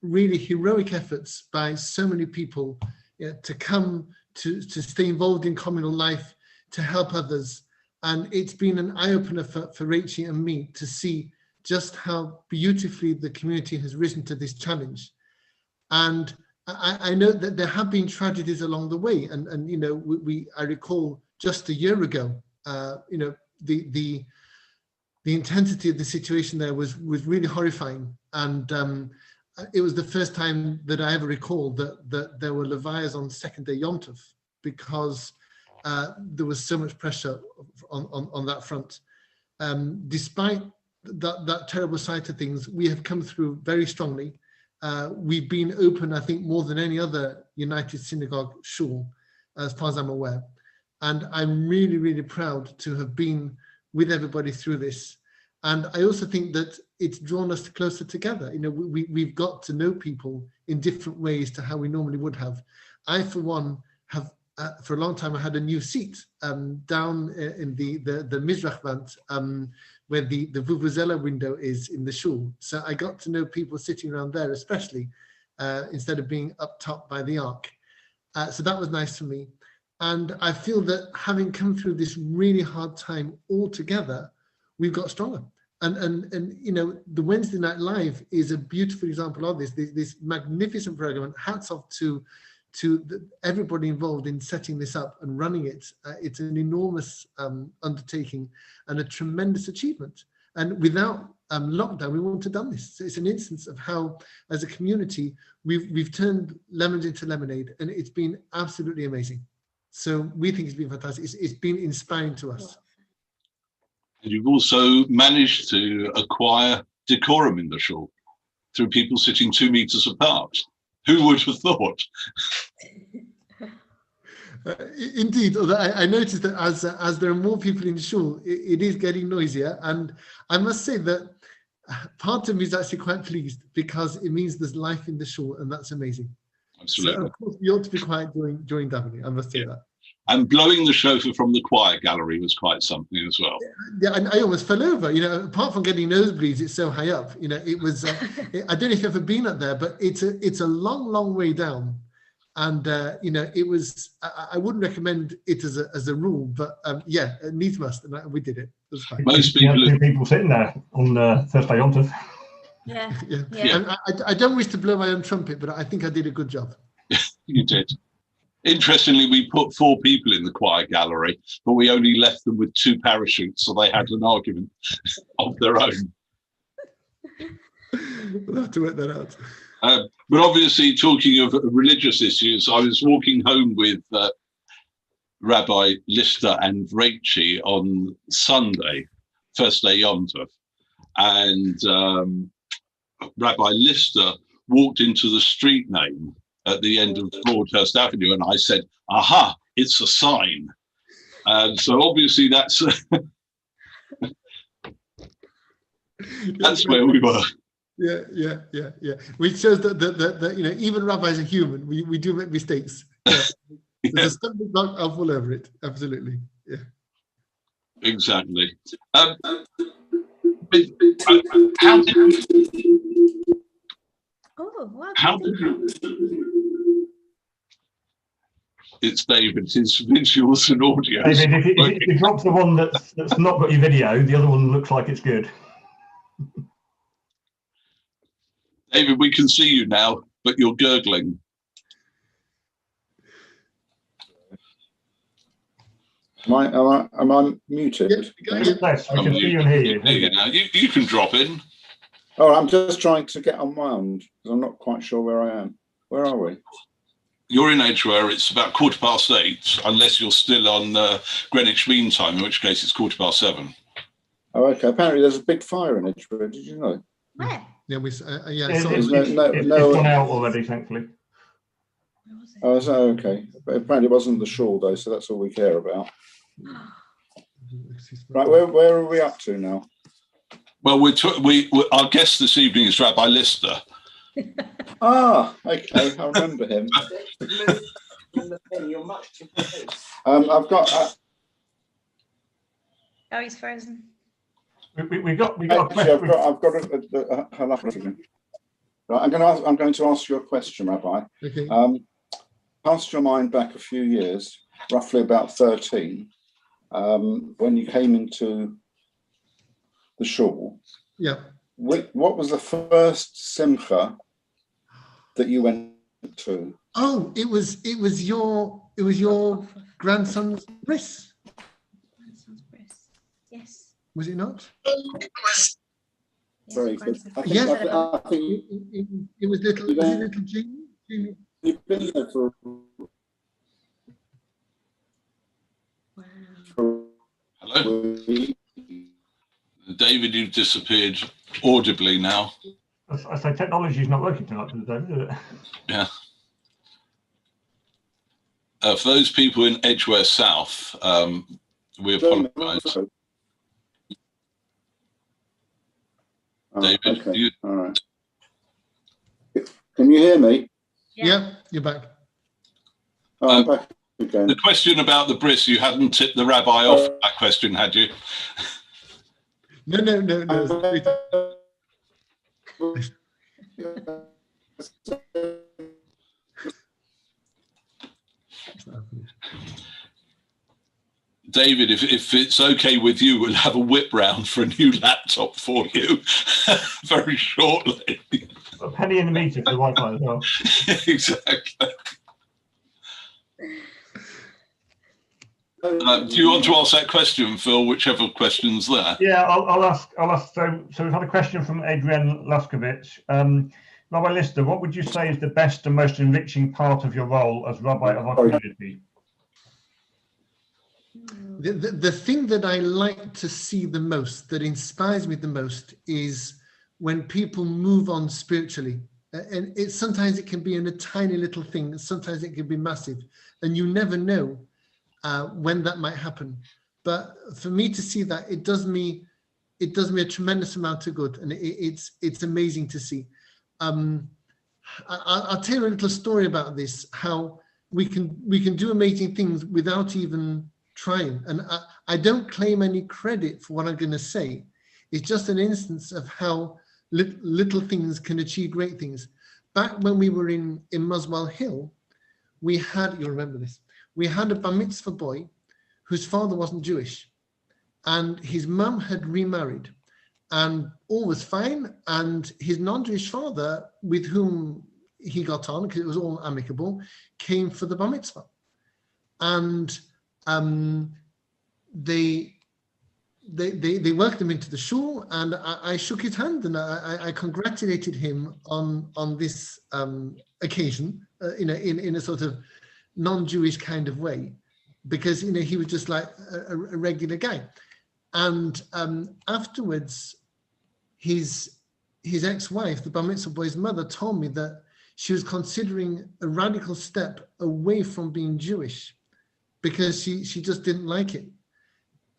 really heroic efforts by so many people to come to stay involved in communal life, to help others. And it's been an eye-opener for Rachel and me to see just how beautifully the community has risen to this challenge. And I know that there have been tragedies along the way. And you know, I recall just a year ago, you know, the intensity of the situation there was really horrifying. And it was the first time that I ever recalled that there were levayas on second day Yom Tov, because there was so much pressure on that front. Despite that terrible side of things, we have come through very strongly. We've been open, I think, more than any other United Synagogue shul, as far as I'm aware. And I'm really, really proud to have been with everybody through this. And I also think that it's drawn us closer together. You know, we've got to know people in different ways to how we normally would have. I, for one, have for a long time I had a new seat down in the Mizrach Wand, where the Vuvuzela window is in the shul. So I got to know people sitting around there, especially instead of being up top by the ark. So that was nice for me. And I feel that having come through this really hard time all together, we've got stronger. And you know, the Wednesday Night Live is a beautiful example of this magnificent program. And hats off to everybody involved in setting this up and running it. It's an enormous undertaking and a tremendous achievement. And without lockdown, we wouldn't have done this. So it's an instance of how, as a community, we've turned lemons into lemonade, and it's been absolutely amazing. So we think it's been fantastic. It's been inspiring to us. And you've also managed to acquire decorum in the shul through people sitting 2 meters apart. Who would have thought? Indeed, although I noticed that as there are more people in the shul, it is getting noisier. And I must say that part of me is actually quite pleased, because it means there's life in the shul, and that's amazing. Absolutely. So of course, we ought to be quiet during davening, I must say that. And blowing the shofar from the choir gallery was quite something as well. Yeah, and I almost fell over. You know, apart from getting nosebleeds, it's so high up. You know, it was. I don't know if you've ever been up there, but it's a long way down, and you know, it was. I wouldn't recommend it as a rule, but yeah, it needs must, and we did it. It was fine. Most people sitting there on Thursday Yom Tov. Yeah. And I don't wish to blow my own trumpet, but I think I did a good job. You did. Interestingly, we put 4 people in the choir gallery, but we only left them with 2 parachutes, so they had an argument of their own. We'll have to work that out. But obviously, talking of religious issues, I was walking home with Rabbi Lister and Rachel on Sunday, first day Yom Tov, and Rabbi Lister walked into the street name at the end of Broadhurst Avenue, and I said, "Aha, it's a sign." And so obviously that's that's where we were. Yeah. Which shows that you know, even rabbis are human. We do make mistakes. Yeah. There's a stumbling block, I'll fall over it. Absolutely. Yeah. Exactly. How did you? It's David. His visuals and audio. David, if you drop the one that's not got your video, the other one looks like it's good. David, we can see you now, but you're gurgling. Am I muted? Yes, we can see you and hear you. There you go. You can drop in. Oh, I'm just trying to get unwound because I'm not quite sure where I am. Where are we? You're in Edgware. It's about 8:15, unless you're still on Greenwich Mean Time, in which case it's 7:15. Oh, okay. Apparently there's a big fire in Edgware. Did you know? Where? Yeah, It's gone out already, thankfully. Oh, so okay. But apparently it wasn't the shul though, so that's all we care about. Right, where are we up to now? Well, our guest this evening is Rabbi Lister. Ah, okay, I remember him. I've got. Oh, he's frozen. We got a actually, question. I've got a halacha. Right, I'm going to ask you a question, Rabbi. Okay. Cast your mind back a few years, roughly about 13, when you came into the shul. Yeah. What was the first simcha that you went to? Oh, it was your grandson's bris. Grandson's bris. Yes. Was it not? Yes, Very good. I think, Yes. I think It was little. Was it little Jamie? Jamie? you've been there for Wow. Hello, David. You've disappeared audibly now. I say technology is not working tonight, is it? Yeah. For those people in Edgware South, we apologise. David, okay. All right. Can you hear me? Yeah, you're back. Oh, I'm back again. The question about the bris, you hadn't tipped the rabbi off that question, had you? No. David, if it's okay with you, we'll have a whip round for a new laptop for you very shortly. A penny in the meter for the Wi-Fi as well. Exactly. Do you want to ask that question, Phil? Whichever question's there. Yeah, I'll ask. So we've had a question from Adrian Laskovich. Rabbi Lister, what would you say is the best and most enriching part of your role as Rabbi of our community? The thing that I like to see the most, that inspires me the most, is when people move on spiritually. And sometimes it can be in a tiny little thing, sometimes it can be massive, and you never know when that might happen. But for me to see that, it does me a tremendous amount of good, and it's amazing to see. I'll tell you a little story about this, how we can do amazing things without even trying. And I don't claim any credit for what I'm going to say. It's just an instance of how little things can achieve great things. Back when we were in Muswell Hill, we had, you'll remember this, we had a bar mitzvah boy whose father wasn't Jewish, and his mum had remarried, and all was fine. And his non-Jewish father, with whom he got on, because it was all amicable, came for the bar mitzvah. And they worked him into the shul, and I shook his hand, and I congratulated him on this occasion, in a sort of non-Jewish kind of way, because he was just like a regular guy. And afterwards, his ex-wife, the bar mitzvah boy's mother, told me that she was considering a radical step away from being Jewish, because she just didn't like it.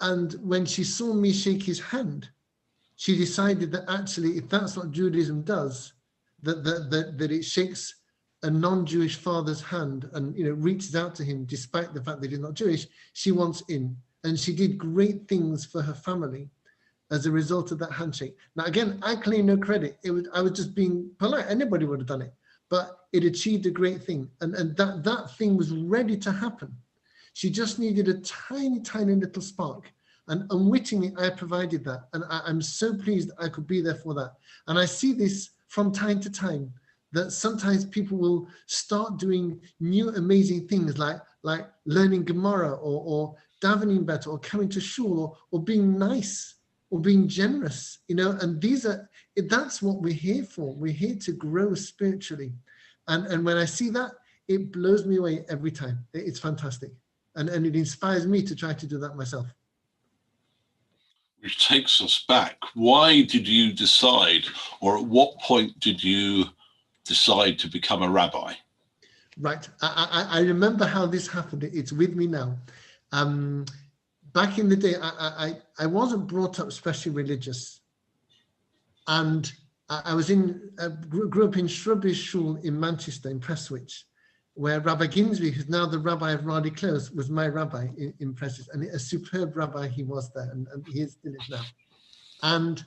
And when she saw me shake his hand, she decided that actually, if that's what Judaism does, that it shakes a non-Jewish father's hand and reaches out to him despite the fact that he's not Jewish, she wants in. And she did great things for her family as a result of that handshake. Now, again, I claim no credit. I was just being polite. Anybody would have done it. But it achieved a great thing. And that thing was ready to happen. She just needed a tiny, tiny little spark. And unwittingly, I provided that. And I'm so pleased I could be there for that. And I see this from time to time, that sometimes people will start doing new amazing things like learning Gemara or davening better or coming to shul or being nice or being generous, and that's what we're here for. We're here to grow spiritually. And when I see that, it blows me away every time. It's fantastic. And it inspires me to try to do that myself. Which takes us back. Why did you decide, or at what point did you decide to become a rabbi? Right. I remember how this happened. It's with me now. Back in the day, I wasn't brought up especially religious. And I grew up in Shrubbery Shul in Manchester, in Prestwich, where Rabbi Ginsby, who's now the rabbi of Radi Close, was my rabbi in Prestwich, and a superb rabbi he was there, and he still is now. And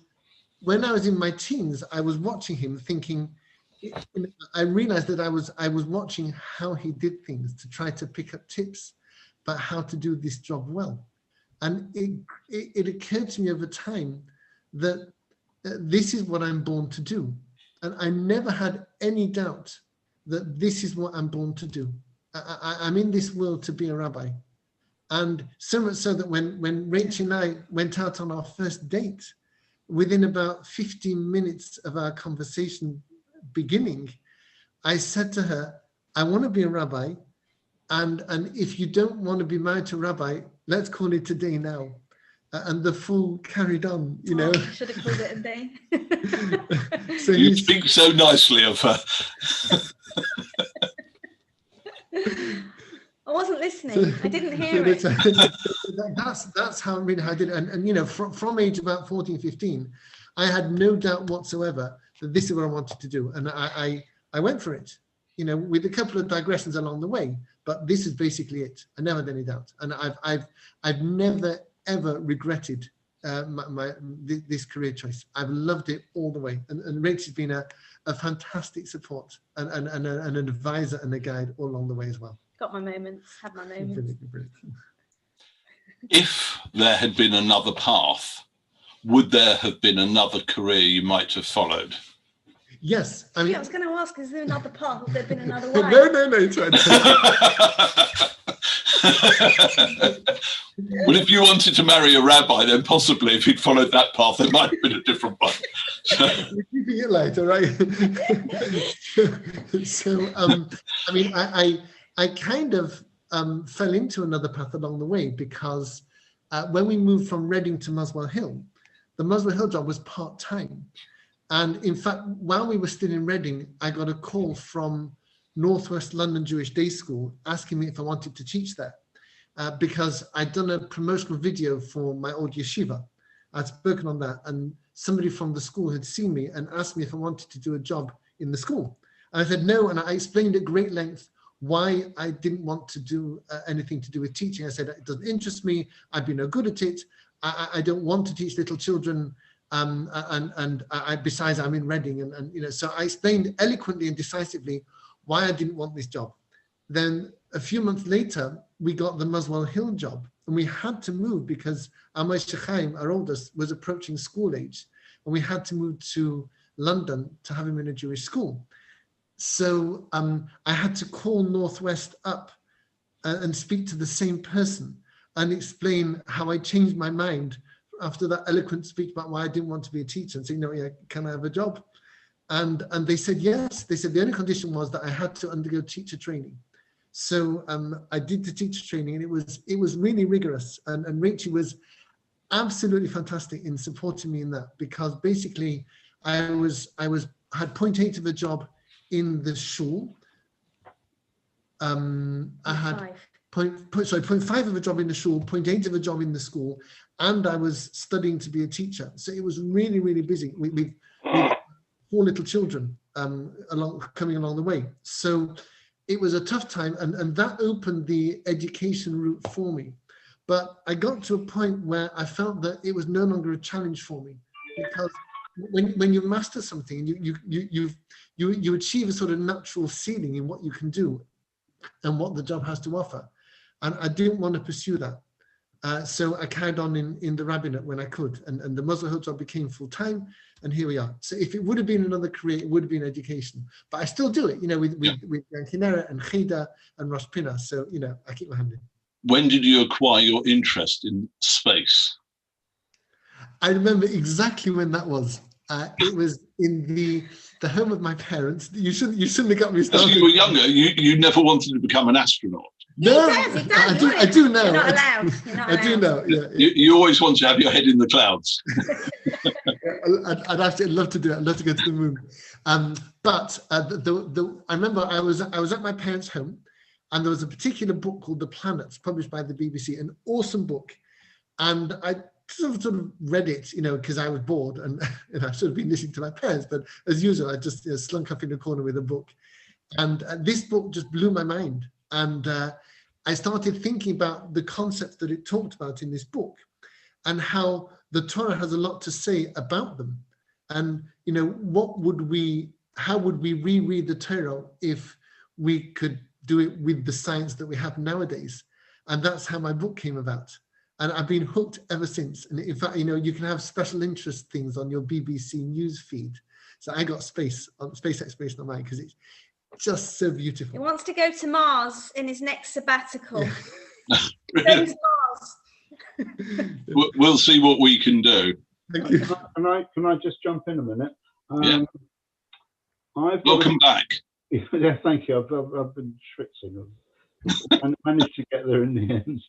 when I was in my teens, I was watching him thinking, I realized that I was watching how he did things to try to pick up tips about how to do this job well. And it occurred to me over time that this is what I'm born to do. And I never had any doubt that this is what I'm born to do. I'm in this world to be a rabbi. And so much so that when Rachel and I went out on our first date, within about 15 minutes of our conversation beginning, I said to her, I want to be a rabbi. And if you don't want to be married to a rabbi, let's call it a day now. And the fool carried on, you know. I should have called it a day. So you speak so nicely of her. I wasn't listening. I didn't hear it. That's how I mean how I did it. And you know, from age about 14, 15, I had no doubt whatsoever that this is what I wanted to do. And I went for it, you know, with a couple of digressions along the way. But this is basically it. I never had any doubt. And I've never ever regretted this career choice. I've loved it all the way. And Rachel's been a fantastic support and an advisor and a guide all along the way as well. Got my moments, had my moments. Brilliant. If there had been another path, would there have been another career you might have followed? Yes, I mean. Yeah, I was going to ask, is there another path? Has there been another way? No. Well, if you wanted to marry a rabbi, then possibly if you'd followed that path, there might have been a different one. We're keeping it light, all right? So, I mean, I kind of fell into another path along the way because when we moved from Reading to Muswell Hill, the Muswell Hill job was part-time. And in fact, while we were still in Reading, I got a call from Northwest London Jewish Day School asking me if I wanted to teach there because I'd done a promotional video for my old yeshiva. I'd spoken on that and somebody from the school had seen me and asked me if I wanted to do a job in the school. And I said no, and I explained at great length why I didn't want to do anything to do with teaching. I said, it doesn't interest me. I'd be no good at it. I don't want to teach little children. Besides, I'm in Reading. And you know, so I explained eloquently and decisively why I didn't want this job. Then a few months later, we got the Muswell Hill job. And we had to move because our Moshe Chaim, our oldest, was approaching school age. And we had to move to London to have him in a Jewish school. So I had to call Northwest up and speak to the same person and explain how I changed my mind after that eloquent speech about why I didn't want to be a teacher and say, no, yeah, can I have a job? And they said, yes. They said the only condition was that I had to undergo teacher training. So I did the teacher training and it was really rigorous. And Rachel was absolutely fantastic in supporting me in that because basically I had 0.8 of a job in the shul. I had 0.5 of a job in the shul, 0.8 of a job in the school, and I was studying to be a teacher. So it was really, really busy with 4 little children coming along the way. So it was a tough time, and that opened the education route for me. But I got to a point where I felt that it was no longer a challenge for me because when you master something, you achieve a sort of natural ceiling in what you can do and what the job has to offer. And I didn't want to pursue that. So I carried on in the rabbinate when I could. And the Muswell Hill job became full-time, and here we are. So if it would have been another career, it would have been education. But I still do it, you know, with Kineret and Chida and Rosh Pinah. So, you know, I keep my hand in. When did you acquire your interest in space? I remember exactly when that was. It was in the home of my parents. You shouldn't have got me started. As you were younger, you never wanted to become an astronaut. No, he does, I do now. You're not allowed. I do now. Yeah. You always want to have your head in the clouds. I'd love to do it. I'd love to go to the moon. But I remember I was at my parents' home, and there was a particular book called The Planets, published by the BBC, an awesome book, and I sort of read it, you know, because I was bored, and I should have been listening to my parents. But as usual, I just slunk up in the corner with a book, and this book just blew my mind. And I started thinking about the concepts that it talked about in this book and how the Torah has a lot to say about them. And, you know, what would we how would we reread the Torah if we could do it with the science that we have nowadays? And that's how my book came about. And I've been hooked ever since. And in fact, you can have special interest things on your BBC News feed. So I got space exploration on mine because it's just so beautiful. He wants to go to Mars in his next sabbatical. Yeah. Go to Mars. We'll see what we can do. Thank you. Can I just jump in a minute? Yeah. Welcome back. Yeah, thank you. I've been schwitzing and managed to get there in the end.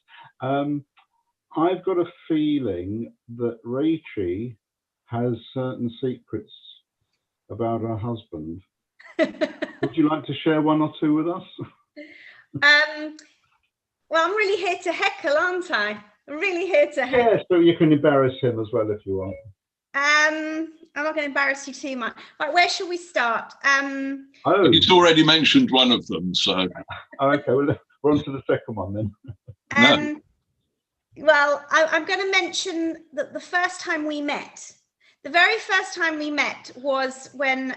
I've got a feeling that Rachel has certain secrets about her husband. Would you like to share one or two with us? Well, I'm really here to heckle, aren't I? I'm really here to heckle. Yeah, so you can embarrass him as well if you want. I'm not going to embarrass you too much. Right, where should we start? It's already mentioned one of them, so. Okay, well, we're on to the second one then. No. Well, I'm going to mention that the first time we met, the very first time we met was when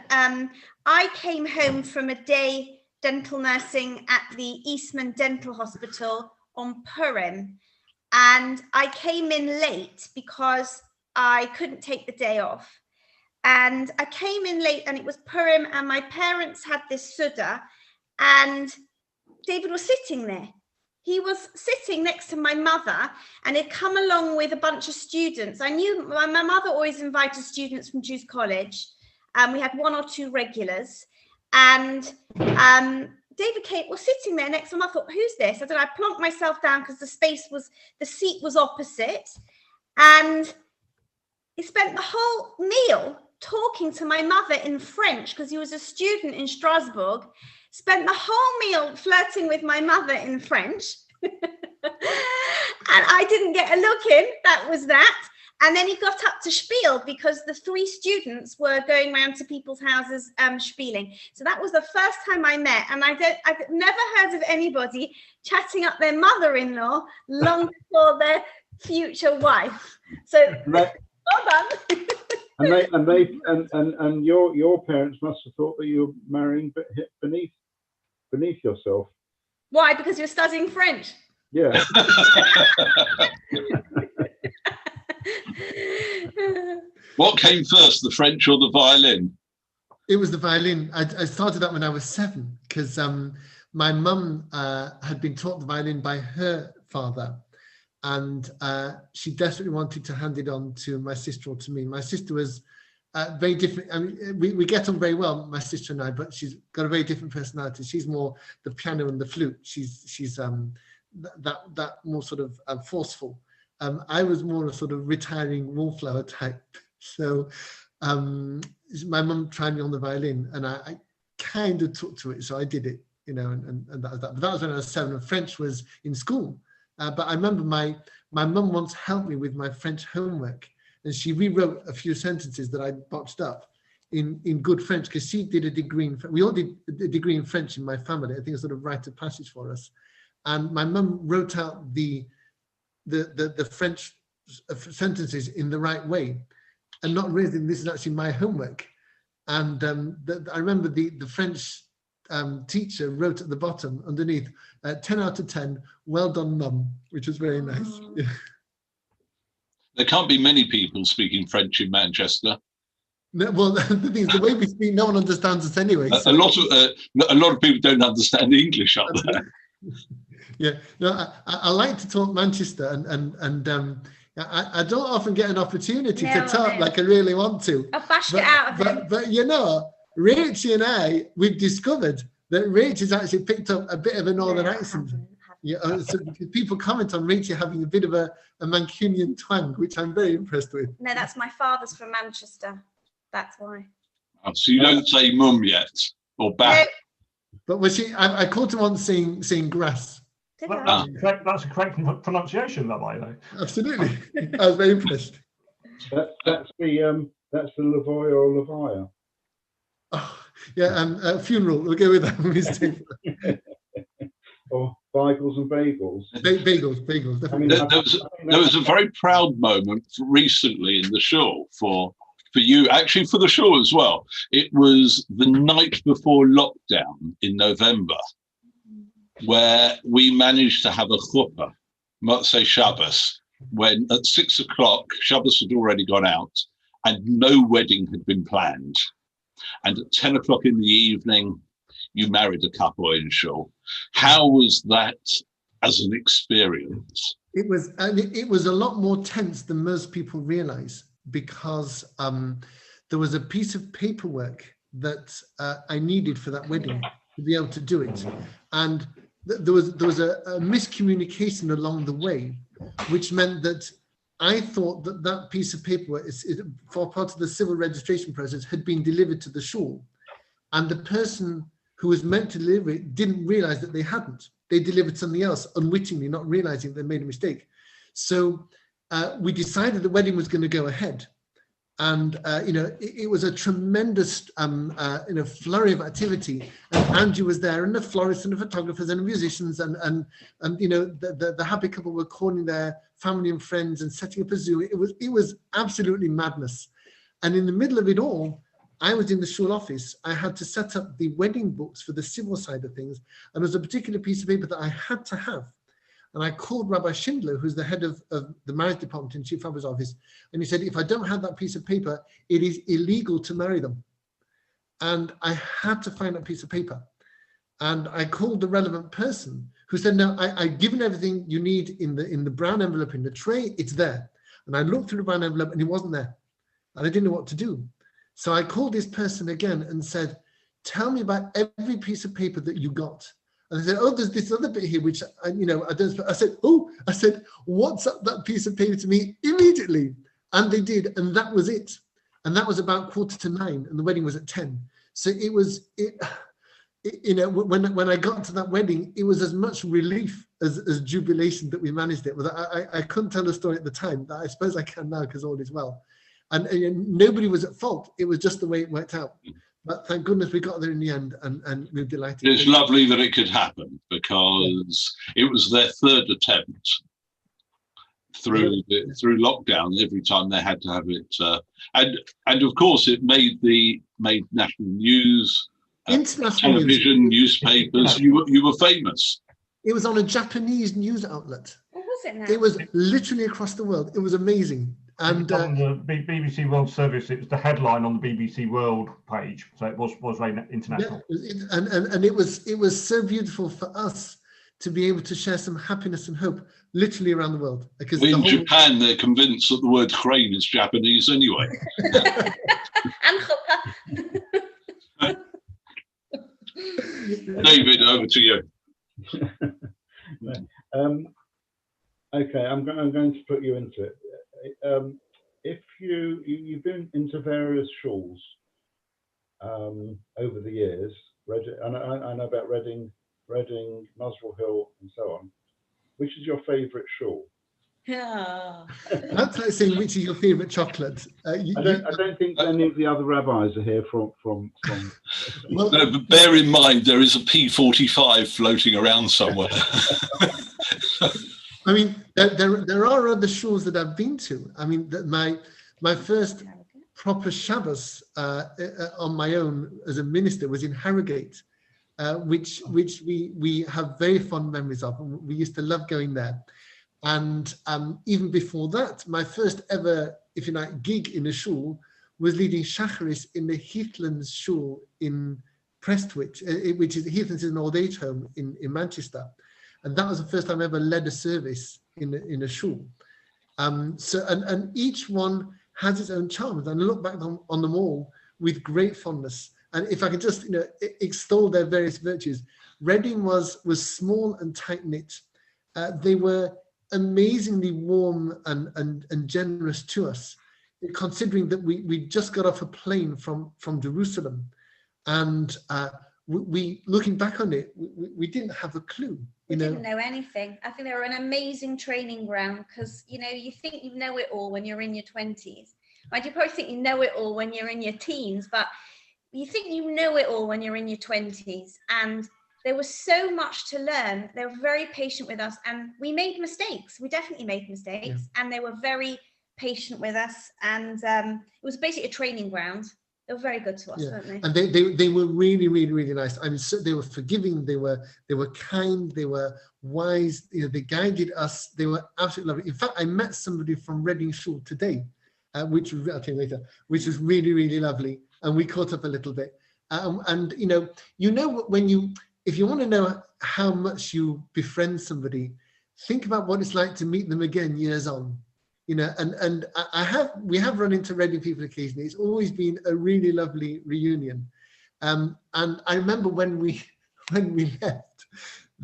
I came home from a day dental nursing at the Eastman Dental Hospital on Purim. And I came in late because I couldn't take the day off. And I came in late and it was Purim and my parents had this Suda and David was sitting there. He was sitting next to my mother and he'd come along with a bunch of students. I knew my mother always invited students from Jews College. We had one or two regulars. And David Kate was sitting there next to him. I thought, who's this? I plonked myself down because the seat was opposite. And he spent the whole meal talking to my mother in French because he was a student in Strasbourg. Spent the whole meal flirting with my mother in French. And I didn't get a look in. That was that. And then he got up to spiel because the three students were going around to people's houses spieling. So that was the first time I met. And I've never heard of anybody chatting up their mother-in-law long before their future wife. So well done. And your parents must have thought that you were marrying beneath yourself. Why? Because you're studying French. Yeah. What came first, the French or the violin? It was the violin. I started that when I was 7 because my mum had been taught the violin by her father, and she desperately wanted to hand it on to my sister or to me. My sister was very different. I mean, we get on very well, my sister and I, but she's got a very different personality. She's more the piano and the flute. She's that more sort of forceful. I was more a sort of retiring wallflower type. So my mum tried me on the violin, and I kind of took to it. So I did it, and that was that. But that was when I was 7, and French was in school. But I remember my mum once helped me with my French homework, and she rewrote a few sentences that I botched up in good French, because she did a degree in French. We all did a degree in French in my family. I think it's sort of rite of passage for us. And my mum wrote out the French sentences in the right way, and not realizing this is actually my homework. And I remember the French teacher wrote at the bottom underneath 10 out of 10, well done mum, which was very nice. Yeah. There can't be many people speaking French in Manchester. No, well, the thing is, the way we speak, no one understands us anyway. So. A lot of people don't understand English up there. Yeah, no, I like to talk Manchester, and I don't often get an opportunity to talk like I really want to. I've bashed it out of him. But Rachel and I, we've discovered that Rachel's actually picked up a bit of a northern accent. Yeah, so people comment on Rachel having a bit of a Mancunian twang, which I'm very impressed with. No, that's my father's from Manchester. That's why. Oh, so you don't say mum yet, or back? No. But I caught her once saying grass. That's a correct pronunciation, Rabbi, though. Absolutely. I was very impressed. That's the Lavoy or Lavaya. Oh, yeah, funeral. We'll go with that. Or bagels and bagels. Bagels. Definitely. There was a very proud moment recently in the show for for you, actually for the shul as well. It was the night before lockdown in November, where we managed to have a chuppah, Motzei Shabbos, when at 6 o'clock, Shabbos had already gone out and no wedding had been planned. And at 10 o'clock in the evening, you married a couple in shul. How was that as an experience? It was a lot more tense than most people realize, because there was a piece of paperwork that I needed for that wedding to be able to do it. And there was a miscommunication along the way, which meant that I thought that piece of paperwork for part of the civil registration process had been delivered to the shul, and the person who was meant to deliver it didn't realize that they hadn't. They delivered something else unwittingly, not realizing they made a mistake. So we decided the wedding was going to go ahead. And, it was a tremendous, flurry of activity. And Andrew was there, and the florists and the photographers and the musicians, and the happy couple were calling their family and friends and setting up a zoo. It was absolutely madness. And in the middle of it all, I was in the shul office. I had to set up the wedding books for the civil side of things. And there was a particular piece of paper that I had to have. And I called Rabbi Schindler, who's the head of the marriage department in Chief Rabbi's office. And he said, if I don't have that piece of paper, it is illegal to marry them. And I had to find that piece of paper. And I called the relevant person, who said, no, I've given everything you need in the brown envelope in the tray, it's there. And I looked through the brown envelope and it wasn't there. And I didn't know what to do. So I called this person again and said, tell me about every piece of paper that you got. And they said, oh, there's this other bit here, which I don't. I said, what's up that piece of paper to me immediately? And they did, and that was it. And that was about 8:45, and the wedding was at 10. So when I got to that wedding, it was as much relief as jubilation that we managed it. I couldn't tell the story at the time. I suppose I can now because all is well. And nobody was at fault. It was just the way it worked out. But thank goodness we got there in the end, and we were delighted. It's lovely that it could happen, because it was their third attempt through lockdown. Every time they had to have it, and of course it made national news, international television, newspapers. You were famous. It was on a Japanese news outlet. What was it now? It was literally across the world. It was amazing. And on the BBC World Service, it was the headline on the BBC World page, so it was very international. Yeah, and it was so beautiful for us to be able to share some happiness and hope literally around the world. Because in Japan, they're convinced that the word crane is Japanese anyway. And chuppah. David, over to you. Okay, I'm going to put you into it. If you've been into various shuls over the years, I know about Reading, Muswell Hill, and so on. Which is your favourite shul? Yeah. That's like saying which is your favourite chocolate. I don't think any of the other rabbis are here from. Well, no, but bear in mind there is a P45 floating around somewhere. I mean, there are other shuls that I've been to. I mean, my first proper Shabbos on my own as a minister was in Harrogate, which we have very fond memories of. We used to love going there. And even before that, my first ever, if you like, gig in a shul was leading Shacharis in the Heathlands shul in Prestwich, which is Heathlands is an old age home in Manchester. And that was the first time I ever led a service in a shul. And each one has its own charms. And I look back on them all with great fondness. And if I can just extol their various virtues, Reading was small and tight-knit. They were amazingly warm and generous to us, considering that we just got off a plane from Jerusalem. And we looking back on it, we didn't have a clue. We didn't know anything. I think they were an amazing training ground, because you think you know it all when you're in your 20s. Right? You probably think you know it all when you're in your teens, but you think you know it all when you're in your 20s. And there was so much to learn. They were very patient with us, and we made mistakes. We definitely made mistakes, and they were very patient with us, and it was basically a training ground. They were very good to us, weren't they? And they were really, really, really nice. I mean, so they were forgiving, they were kind, they were wise, you know, they guided us, they were absolutely lovely. In fact, I met somebody from Reading Shul today, which was, I'll tell you later, which was really, really lovely. And we caught up a little bit. And you know when if you want to know how much you befriend somebody, think about what it's like to meet them again years on. You know, and we have run into Reading people occasionally. It's always been a really lovely reunion. And I remember when we left,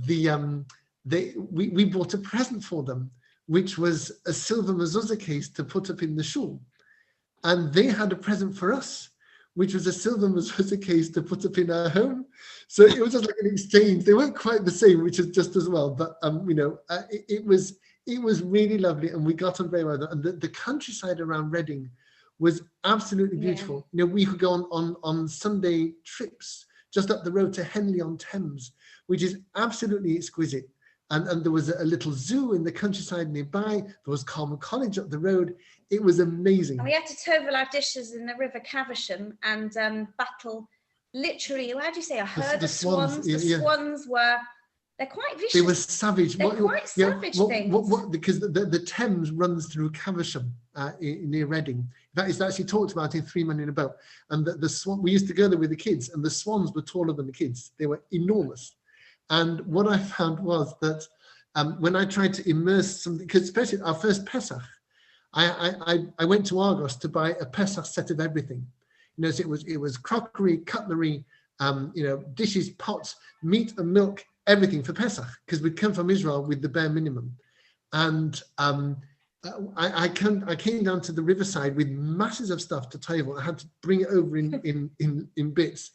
we bought a present for them, which was a silver mezuzah case to put up in the shul, and they had a present for us, which was a silver mezuzah case to put up in our home. So it was just like an exchange. They weren't quite the same, which is just as well. But you know, it was really lovely, and we got on very well. And the countryside around Reading was absolutely beautiful. You know, we could go on Sunday trips just up the road to Henley-on-Thames, which is absolutely exquisite. And there was a little zoo in the countryside nearby. There was Carmel College up the road. It was amazing. And we had to tovel our dishes in the River Caversham and battle, literally, how do you say, a herd of swans. The swans were, they're quite vicious. They were savage. They're quite savage things. Because the Thames runs through Caversham near Reading. In fact, it's actually talked about in 3 Men in a Boat. And the swan, we used to go there with the kids, and the swans were taller than the kids. They were enormous. And what I found was that when I tried to immerse something, because especially our first Pesach, I went to Argos to buy a Pesach set of everything. You know, so it was crockery, cutlery, you know, dishes, pots, meat and milk, everything for Pesach, because we'd come from Israel with the bare minimum. And I came down to the riverside with masses of stuff to table. I had to bring it over in bits.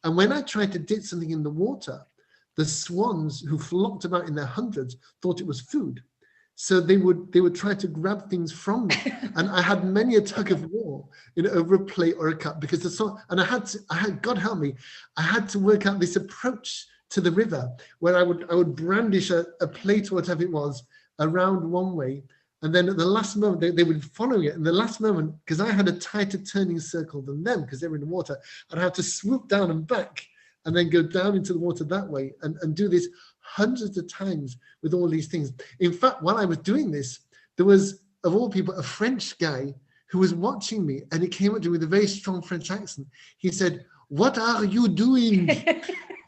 And when I tried to dip something in the water, the swans who flocked about in their hundreds thought it was food. So they would try to grab things from me. And I had many a tug of war, you know, over a plate or a cup, because the swan, and I had, God help me, I had to work out this approach to the river where I would brandish a plate or whatever it was around one way. And then at the last moment, they would follow it. And the last moment, because I had a tighter turning circle than them, because they were in the water, I'd have to swoop down and back and then go down into the water that way and do this hundreds of times with all these things. In fact, while I was doing this, there was, of all people, a French guy who was watching me, and he came up to me with a very strong French accent. He said, "What are you doing?"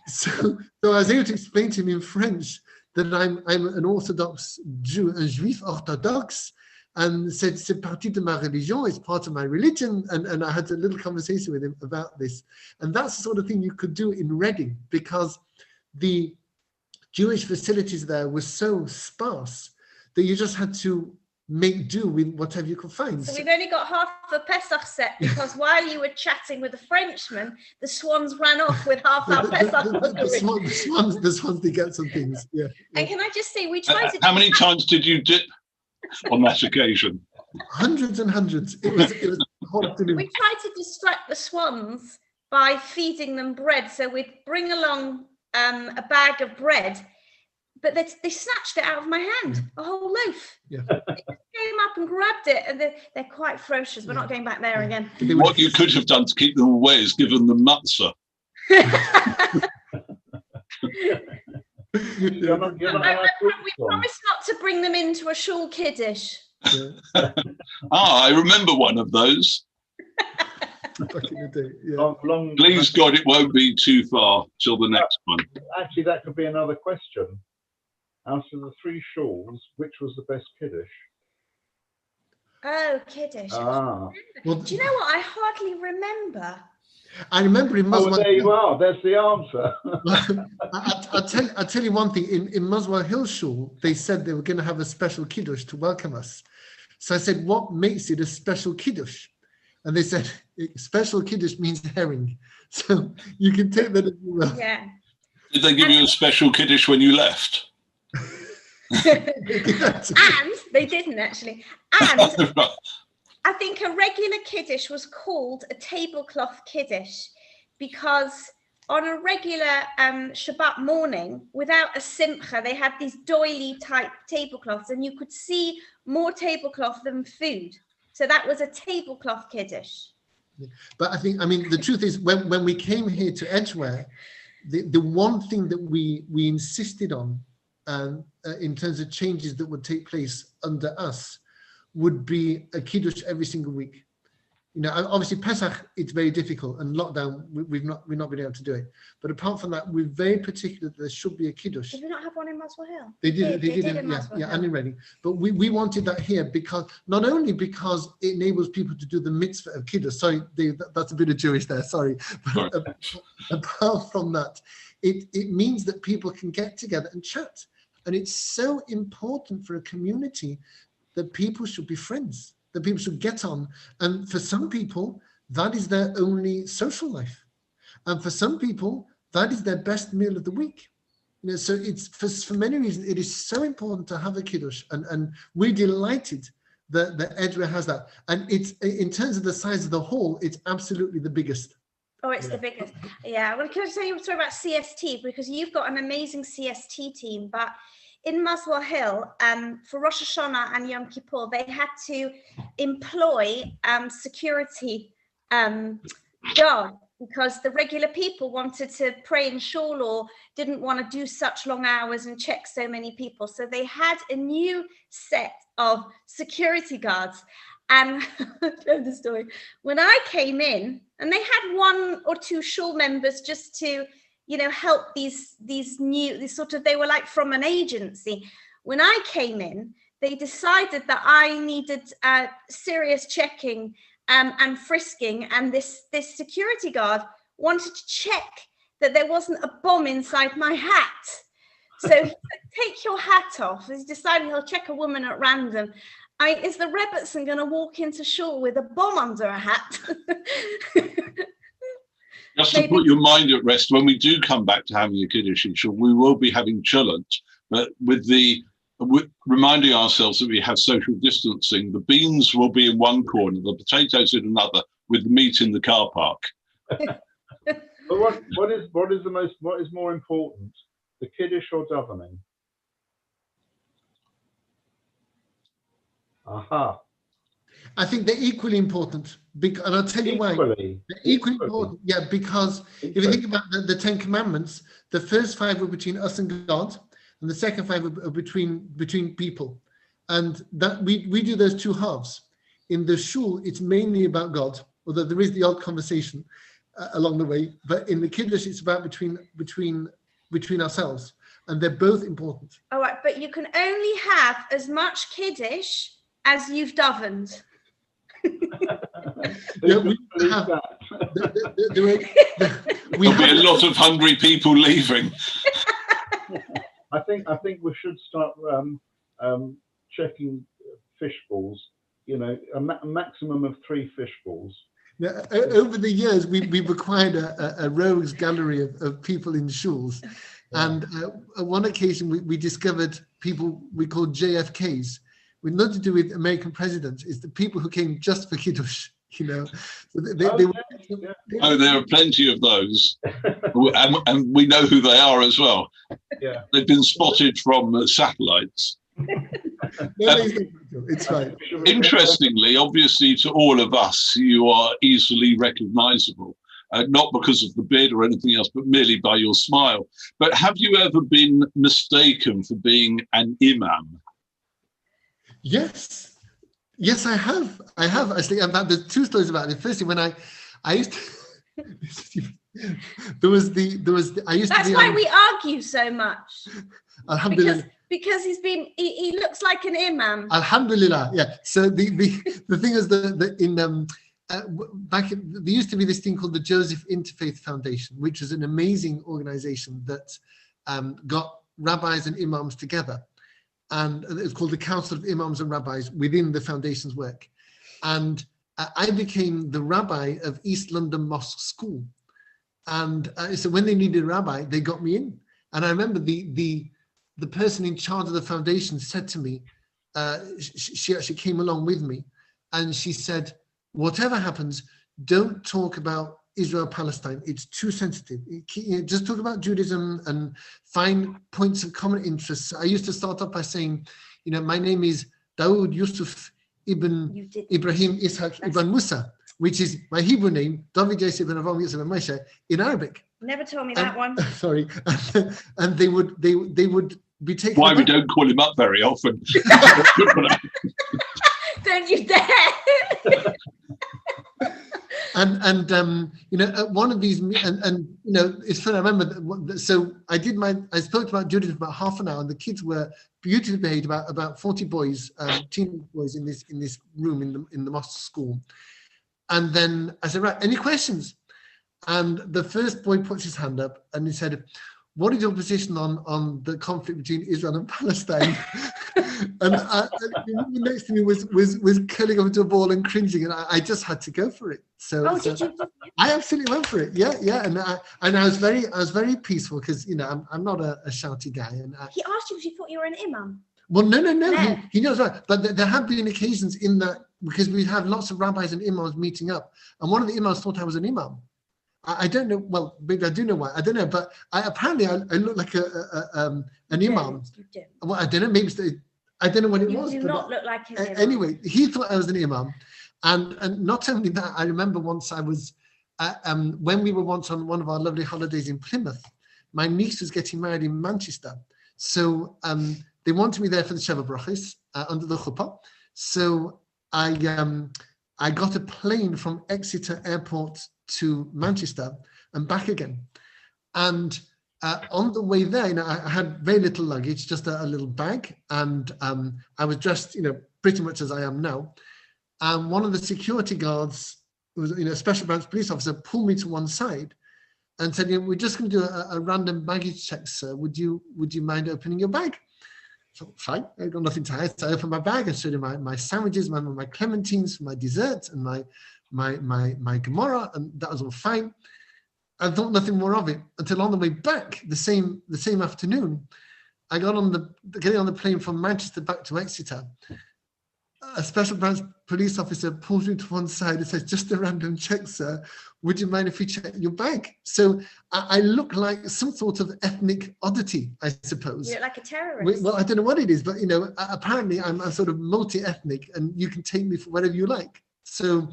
So I was able to explain to him in French that I'm an Orthodox Jew, un Juif orthodoxe, and said, "C'est partie de ma religion, it's part of my religion." And I had a little conversation with him about this. And that's the sort of thing you could do in Reading, because the Jewish facilities there were so sparse that you just had to make do with whatever you could find. So we've only got half a Pesach set, because while you were chatting with the Frenchman, the swans ran off with half our Pesach. The swans did get some things, yeah. And can I just say, we tried to... How many times did you dip on that occasion? Hundreds and hundreds. It was a whole afternoon. We tried to distract the swans by feeding them bread. So we'd bring along a bag of bread, but they snatched it out of my hand, a whole loaf. Yeah. They just came up and grabbed it, and they're quite ferocious. We're not going back there again. What you could have done to keep them away is given them matzah. We promised not to bring them into a shul kiddush. Yeah. I remember one of those. Back in the day, yeah. Please God, it won't be too far till the next one. Actually, that could be another question. Out of the 3 shuls, which was the best kiddush? Oh, kiddush. Well, do you know what? I hardly remember. I remember in Muswell. Oh, there you are. There's the answer. I'll tell you one thing. In Muswell Hill Shul, they said they were going to have a special kiddush to welcome us. So I said, "What makes it a special kiddush?" And they said, "Special kiddush means herring." So you can take that as you will. Yeah. Did they give you a special kiddush when you left? And they didn't actually. And I think a regular kiddush was called a tablecloth kiddush, because on a regular Shabbat morning, without a simcha, they had these doily type tablecloths, and you could see more tablecloth than food. So that was a tablecloth Kiddush. But I mean, the truth is, when we came here to Edgware, the one thing that we insisted on in terms of changes that would take place under us would be a Kiddush every single week. You know, obviously Pesach, it's very difficult, and lockdown, we've not been able to do it. But apart from that, we're very particular that there should be a Kiddush. Did we not have one in Muswell Hill? They did in Muswell Hill. and in Reading. But we wanted that here because not only because it enables people to do the mitzvah of Kiddush. Sorry, that's a bit of Jewish there. Sorry. But apart from that, it means that people can get together and chat, and it's so important for a community that people should be friends, that people should get on. And for some people, that is their only social life. And for some people, that is their best meal of the week. You know, so it's for many reasons, it is so important to have a Kiddush. And we're delighted that Edgware has that. And it's, in terms of the size of the hall, it's absolutely the biggest. Oh, it's the biggest. Yeah. Well, can I tell you a story about CST? Because you've got an amazing CST team, but in Muswell Hill, for Rosh Hashanah and Yom Kippur, they had to employ security guard because the regular people wanted to pray in shul or didn't want to do such long hours and check so many people. So they had a new set of security guards. And I'll tell the story. When I came in, and they had one or two shul members just to, you know, help these sort of, they were like from an agency. When I came in, they decided that I needed serious checking and frisking, and this security guard wanted to check that there wasn't a bomb inside my hat. So he said, take your hat off. He's decided he'll check a woman at random. Is the Rebbetzin going to walk into shul with a bomb under a hat? Just to put your mind at rest, when we do come back to having a Kiddush in shul, we will be having chulent, but with reminding ourselves that we have social distancing. The beans will be in one corner, the potatoes in another, with the meat in the car park. But what is more important, the Kiddush or davening? Aha. I think they're equally important, and I'll tell you why. They're equally important, yeah, because if you think about the Ten Commandments, the first 5 were between us and God, and the second 5 were between people. And that we do those two halves. In the shul, it's mainly about God, although there is the odd conversation along the way. But in the Kiddush, it's about between ourselves, and they're both important. All right, but you can only have as much Kiddush as you've davened. There'll be a lot of hungry people leaving. I think we should start checking fish balls. You know, a maximum of 3 fish balls. Now, over the years, we've acquired a rogues gallery of people in shuls, and on one occasion we discovered people we called JFKs. With nothing to do with American presidents, it's the people who came just for Kiddush, you know. So there are plenty of those, and we know who they are as well. Yeah, they've been spotted from satellites. It's fine. Interestingly, obviously, to all of us, you are easily recognizable, not because of the beard or anything else, but merely by your smile. But have you ever been mistaken for being an imam? Yes, I have. Actually, there's 2 stories about it. Firstly, when I used to, there was I used That's to be. That's why we argue so much. Alhamdulillah. Because he looks like an imam. Alhamdulillah, yeah. So the thing is back in, there used to be this thing called the Joseph Interfaith Foundation, which is an amazing organization that got rabbis and imams together. And it's called the Council of Imams and Rabbis within the foundation's work. And I became the rabbi of East London Mosque School. And so when they needed a rabbi, they got me in. And I remember the person in charge of the foundation said to me, she actually came along with me, and she said, whatever happens, don't talk about Israel-Palestine. It's too sensitive. Just talk about Judaism and find points of common interest. I used to start off by saying, you know, my name is Daoud Yusuf ibn Ibrahim Ishaq ibn Musa, which is my Hebrew name, David Yosef ibn Avraham Yosef ibn Moshe, in Arabic. Never told me that one. Sorry, and they would be taken. Why we don't call him up very often? Don't you dare! And you know, at one of these, and you know, it's funny. I remember that, so I spoke about Judith for about half an hour, and the kids were beautifully behaved. About 40 boys, teen boys in this room in the mosque school. And then I said, right, any questions? And the first boy puts his hand up and he said, what is your position on the conflict between Israel and Palestine? And the next to me was curling up into a ball and cringing, and I just had to go for it. So, did you? I absolutely went for it. Yeah. And I was very peaceful because, you know, I'm not a shouty guy. And He asked you because he thought you were an imam. Well, no. He knows right. But there have been occasions in that, because we have lots of rabbis and imams meeting up, and one of the imams thought I was an imam. I don't know. Well, maybe I do know why. I don't know. But apparently I look like an imam. You do. Well, I don't know. Maybe I don't know what it was. You do not look like an imam. Anyway, he thought I was an imam, and not only that, I remember once I was when we were once on one of our lovely holidays in Plymouth. My niece was getting married in Manchester, so they wanted me there for the Sheva Brachos under the chuppah. So I got a plane from Exeter Airport to Manchester and back again. And on the way there, you know, I had very little luggage, just a little bag, and I was dressed, you know, pretty much as I am now. And one of the security guards, who was, you know, a special branch police officer, pulled me to one side and said, you know, we're just going to do a random baggage check, sir. Would you mind opening your bag? So fine, I've got nothing to hide. So I opened my bag and showed him my sandwiches, my clementines, my dessert, and my Gemara, and that was all fine. I thought nothing more of it until on the way back, the same afternoon, I got getting on the plane from Manchester back to Exeter. A special branch police officer pulls me to one side and says, just a random check, sir. Would you mind if we check your bag? So I look like some sort of ethnic oddity, I suppose. You look like a terrorist. Well, I don't know what it is, but, you know, apparently I'm sort of multi-ethnic, and you can take me for whatever you like. So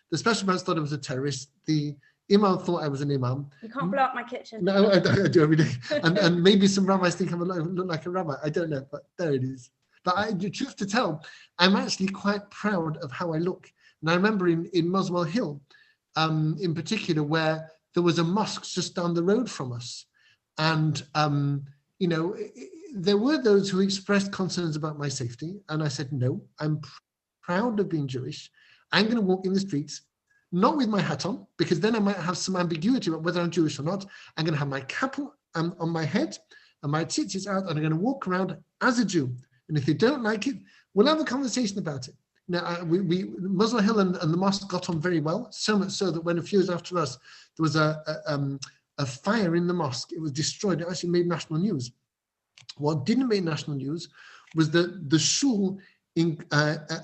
the special branch thought I was a terrorist. The imam thought I was an imam. You can't blow up my kitchen. No, I do every day. And maybe some rabbis think I look like a rabbi. I don't know, but there it is. But the truth to tell, I'm actually quite proud of how I look. And I remember in Muswell Hill, in particular, where there was a mosque just down the road from us. And, you know, there were those who expressed concerns about my safety. And I said, no, I'm proud of being Jewish. I'm going to walk in the streets, not with my hat on, because then I might have some ambiguity about whether I'm Jewish or not. I'm going to have my cap on my head and my tzitzis out, and I'm going to walk around as a Jew. And if they don't like it, we'll have a conversation about it. Now, Muswell Hill and the mosque got on very well, so much so that when a few years after us, there was a fire in the mosque. It was destroyed. It actually made national news. What didn't make national news was that the shul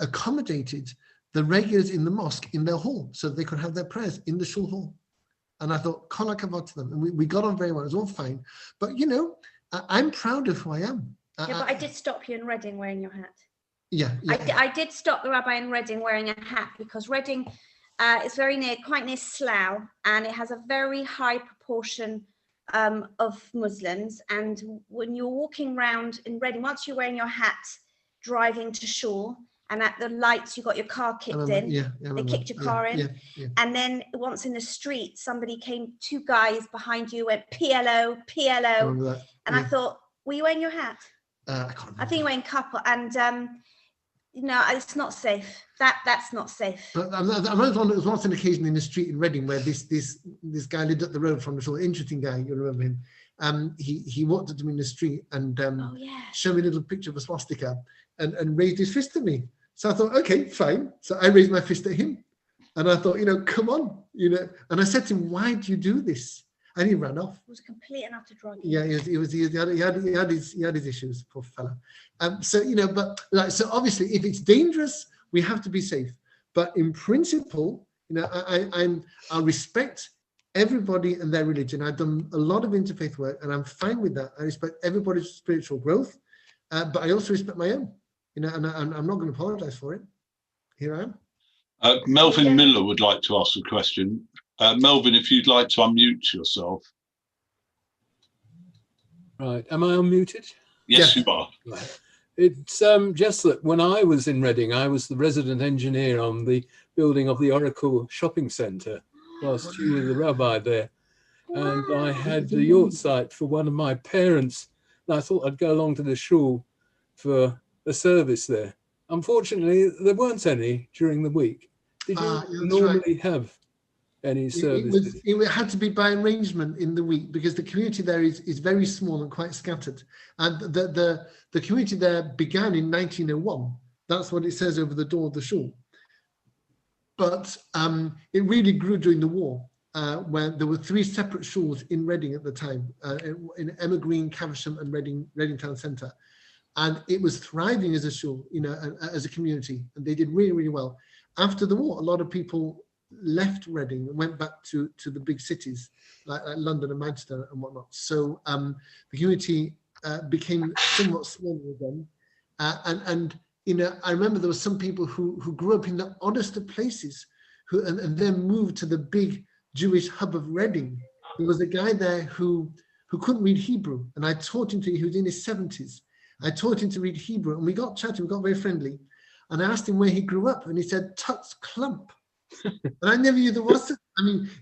accommodated the regulars in the mosque in their hall, so they could have their prayers in the shul hall. And I thought, kol hakavod to them. And we got on very well. It was all fine. But, you know, I'm proud of who I am. Yeah, but I did stop you in Reading wearing your hat. Yeah. I did stop the rabbi in Reading wearing a hat, because Reading is quite near Slough, and it has a very high proportion of Muslims. And when you're walking around in Reading, once you're wearing your hat, driving to shul, and at the lights you got your car kicked in. Yeah, they kicked your car in. Yeah. And then once in the street, somebody came, two guys behind you went PLO. And I thought, were you wearing your hat? I think you're wearing couple, and no, it's not safe. That's not safe. But there was once an occasion in the street in Reading where this guy lived up the road from the shul. Interesting guy, you remember him. He walked up to me in the street and showed me a little picture of a swastika and raised his fist at me. So I thought, okay, fine. So I raised my fist at him, and I thought, you know, come on, you know. And I said to him, why do you do this? And he ran off. It was a complete and utter drug. Yeah, he had his issues, poor fella. So, you know, but like, so obviously, if it's dangerous, we have to be safe. But in principle, you know, I respect everybody and their religion. I've done a lot of interfaith work, and I'm fine with that. I respect everybody's spiritual growth, but I also respect my own. You know, and I'm not going to apologize for it. here I am. Melvin Miller would like to ask a question. Melvin, if you'd like to unmute yourself. Right, am I unmuted? Yes, you are. Right. It's just that when I was in Reading, I was the resident engineer on the building of the Oracle shopping centre whilst you were the rabbi there. And I had the yacht site for one of my parents. And I thought I'd go along to the shul for a service there. Unfortunately, there weren't any during the week. Did you normally have any services? It had to be by arrangement in the week because the community there is very small and quite scattered. And the community there began in 1901. That's what it says over the door of the shul. But it really grew during the war, when there were 3 separate shuls in Reading at the time, in Emma Green, Caversham and Reading Town Centre. And it was thriving as a shul, as a community, and they did really, really well. After the war, a lot of people left Reading and went back to the big cities like London and Manchester and whatnot. So the community became somewhat smaller again. And I remember there were some people who grew up in the oddest of places and then moved to the big Jewish hub of Reading. There was a guy there who couldn't read Hebrew, and I taught him he was in his 70s. I taught him to read Hebrew, and we got chatting, we got very friendly. And I asked him where he grew up, and he said, Tuts Clump. And I never knew there was such,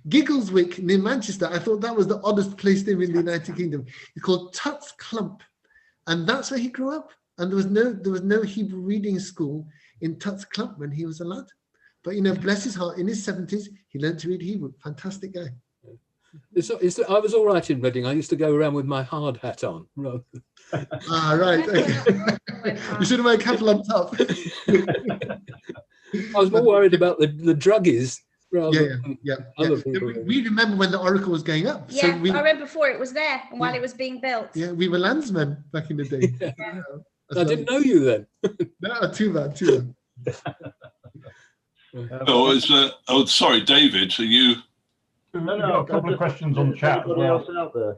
Giggleswick near Manchester. I thought that was the oddest place name in the United Kingdom. It's called Tuts Clump. And that's where he grew up. And there was no Hebrew reading school in Tuts Clump when he was a lad. But bless his heart, in his 70s, he learned to read Hebrew. Fantastic guy. I was all right in Reading. I used to go around with my hard hat on. Right. Okay. You should have made a couple on top. I was more worried about the druggies. Yeah. We remember when the Oracle was going up. Yeah, so I remember before it was there and while it was being built. Yeah, we were landsmen back in the day. Yeah. I didn't know you then. No, too bad. Sorry, David, are you? No, a couple of questions on chat. Anybody else out there?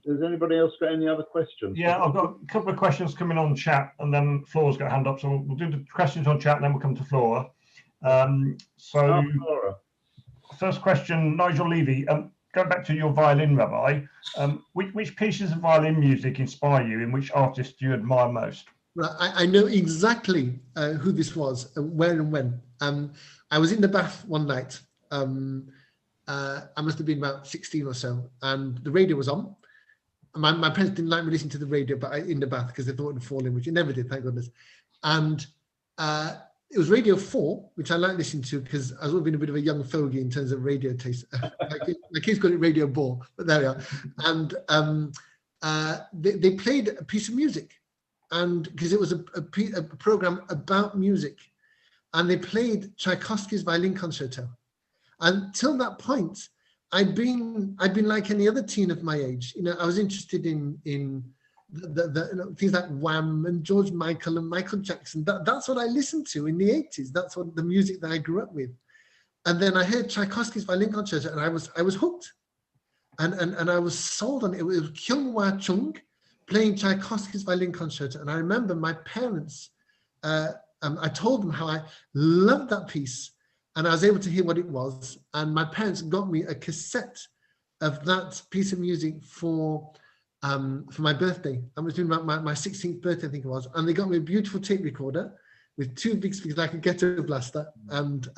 Has anybody else got any other questions? Yeah, I've got a couple of questions coming on chat, and then Flora's got a hand up. So we'll do the questions on chat, and then we'll come to Flora. Flora. First question, Nigel Levy. Going back to your violin, Rabbi, which pieces of violin music inspire you, and which artist do you admire most? Right, I know exactly who this was, where and when. I was in the bath one night. I must have been about 16 or so, and the radio was on. My parents didn't like me listening to the radio, but in the bath because they thought it would fall in, which it never did, thank goodness. And it was Radio 4, which I like listening to because I've always been a bit of a young fogey in terms of radio taste. My kids call it Radio Ball, but there we are. And they played a piece of music, and because it was a program about music, and they played Tchaikovsky's Violin Concerto. Until that point, I'd been like any other teen of my age. I was interested in the things like Wham and George Michael and Michael Jackson. That's what I listened to in the 80s. That's what the music that I grew up with. And then I heard Tchaikovsky's Violin Concerto, and I was hooked, and I was sold on it. It was Kyung Hwa Chung playing Tchaikovsky's Violin Concerto, and I remember my parents. I told them how I loved that piece. And I was able to hear what it was. And my parents got me a cassette of that piece of music for my birthday. I was doing my 16th birthday, I think it was. And they got me a beautiful tape recorder with 2 big speakers like a ghetto blaster. And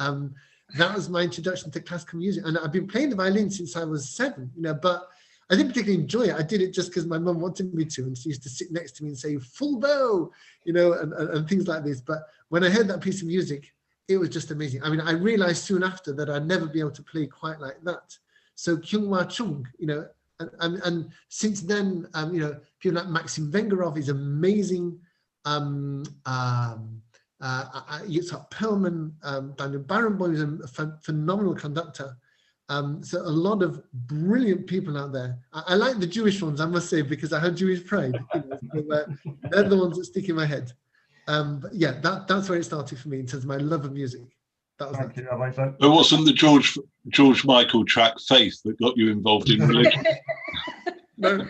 that was my introduction to classical music. And I've been playing the violin since I was 7, but I didn't particularly enjoy it. I did it just because my mum wanted me to. And she used to sit next to me and say, full bow, and things like this. But when I heard that piece of music, it was just amazing. I realized soon after that I'd never be able to play quite like that. So Kyung Hwa Chung, and since then, people like Maxim Vengerov is amazing. Yitzhak Perlman, Daniel Barenboim is a phenomenal conductor. So a lot of brilliant people out there. I like the Jewish ones, I must say, because I have Jewish pride. They're the ones that stick in my head. But yeah, that's where it started for me in terms of my love of music. That was it wasn't the George Michael track Faith that got you involved in religion. No.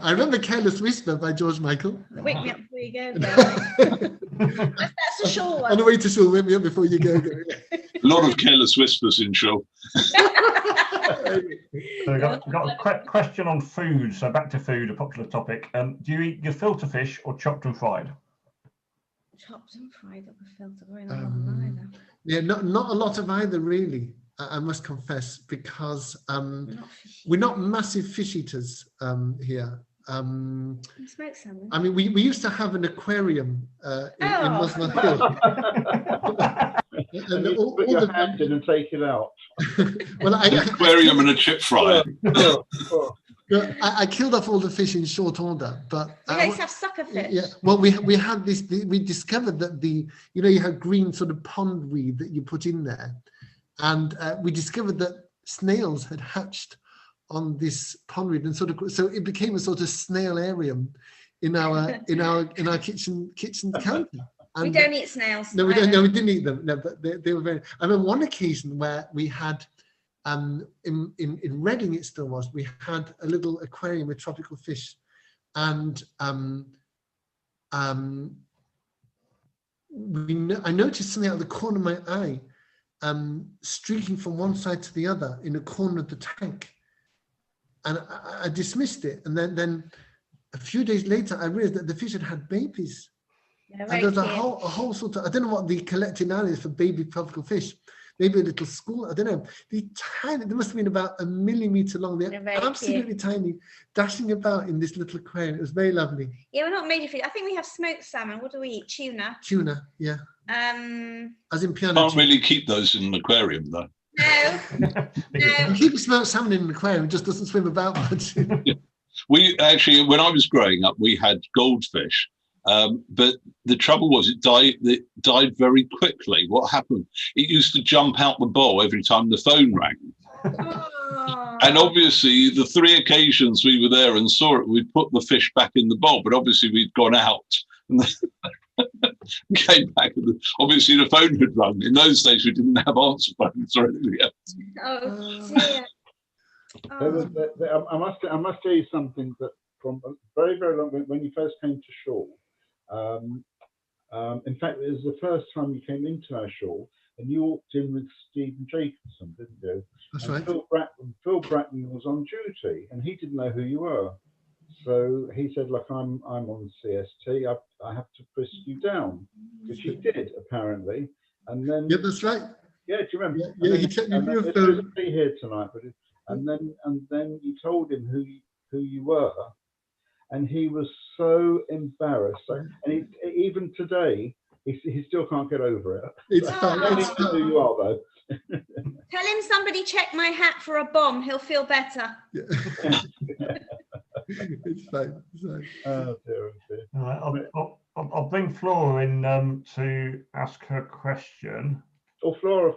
I remember Careless Whisper by George Michael. Wake me up before you go. That's a short one. On the way to shul, wake me up before you go. A lot of Careless Whispers in shul. So we've got a question on food. So back to food, a popular topic. Do you eat gefilte fish or chopped and fried? Chopped and fried or gefilte, very not either. Yeah, not a lot of either, really. I must confess, because we're not massive fish eaters here. Smoked salmon. I mean, we used to have an aquarium in Muswell Hill. And you put your hand in and take it out. Well, an aquarium and a chip fryer. I killed off all the fish in short order, but we used to have sucker fish. Yeah, well, we had this. We discovered that you have green sort of pond weed that you put in there, and we discovered that snails had hatched on this pond weed, and so it became a sort of snailarium in our kitchen counter. And we don't eat snails. No, we don't. No, we didn't eat them. No, but they were very. I remember one occasion where we had. In Reading, it still was. We had a little aquarium with tropical fish, and I noticed something out of the corner of my eye, streaking from one side to the other in a corner of the tank, and I dismissed it. And then a few days later, I realized that the fish had babies. Yeah, and there's a whole sort of, I don't know what the collective now is for baby tropical fish. Maybe a little school, I don't know. They must have been about 1 millimeter long. They're absolutely tiny, dashing about in this little aquarium. It was very lovely. Yeah, we're not major fish. I think we have smoked salmon. What do we eat? Tuna. Tuna, yeah. As in piano. Can't really keep those in an aquarium, though. No. You keep smoked salmon in an aquarium, it just doesn't swim about much. Yeah. We actually, when I was growing up, we had goldfish. But the trouble was it died very quickly. What happened? It used to jump out the bowl every time the phone rang. Oh. And obviously, the 3 occasions we were there and saw it, we put the fish back in the bowl. But obviously, we'd gone out and came back. And obviously, the phone had rung. In those days, we didn't have answer phones or anything else. Oh, dear. I must tell you something that from a very, very long, when you first came to shul, in fact, it was the first time you came into our shul, and you walked in with Stephen Jacobson, didn't you? That's and right. Phil Bratton was on duty, and he didn't know who you were. So he said, "Look, I'm on CST. I have to frisk you down," which he did apparently. And then that's right. Yeah, do you remember? Yeah, he checked me. It wasn't be here tonight, but and then you told him who you were. And he was so embarrassed. And even today, he still can't get over it. It's fine. It's fine. Who you are, though. Tell him somebody checked my hat for a bomb. He'll feel better. Yeah. It's fine. It's fine. Oh, dear, oh dear. All right, I'll bring Flora in to ask her question. Oh, Flora.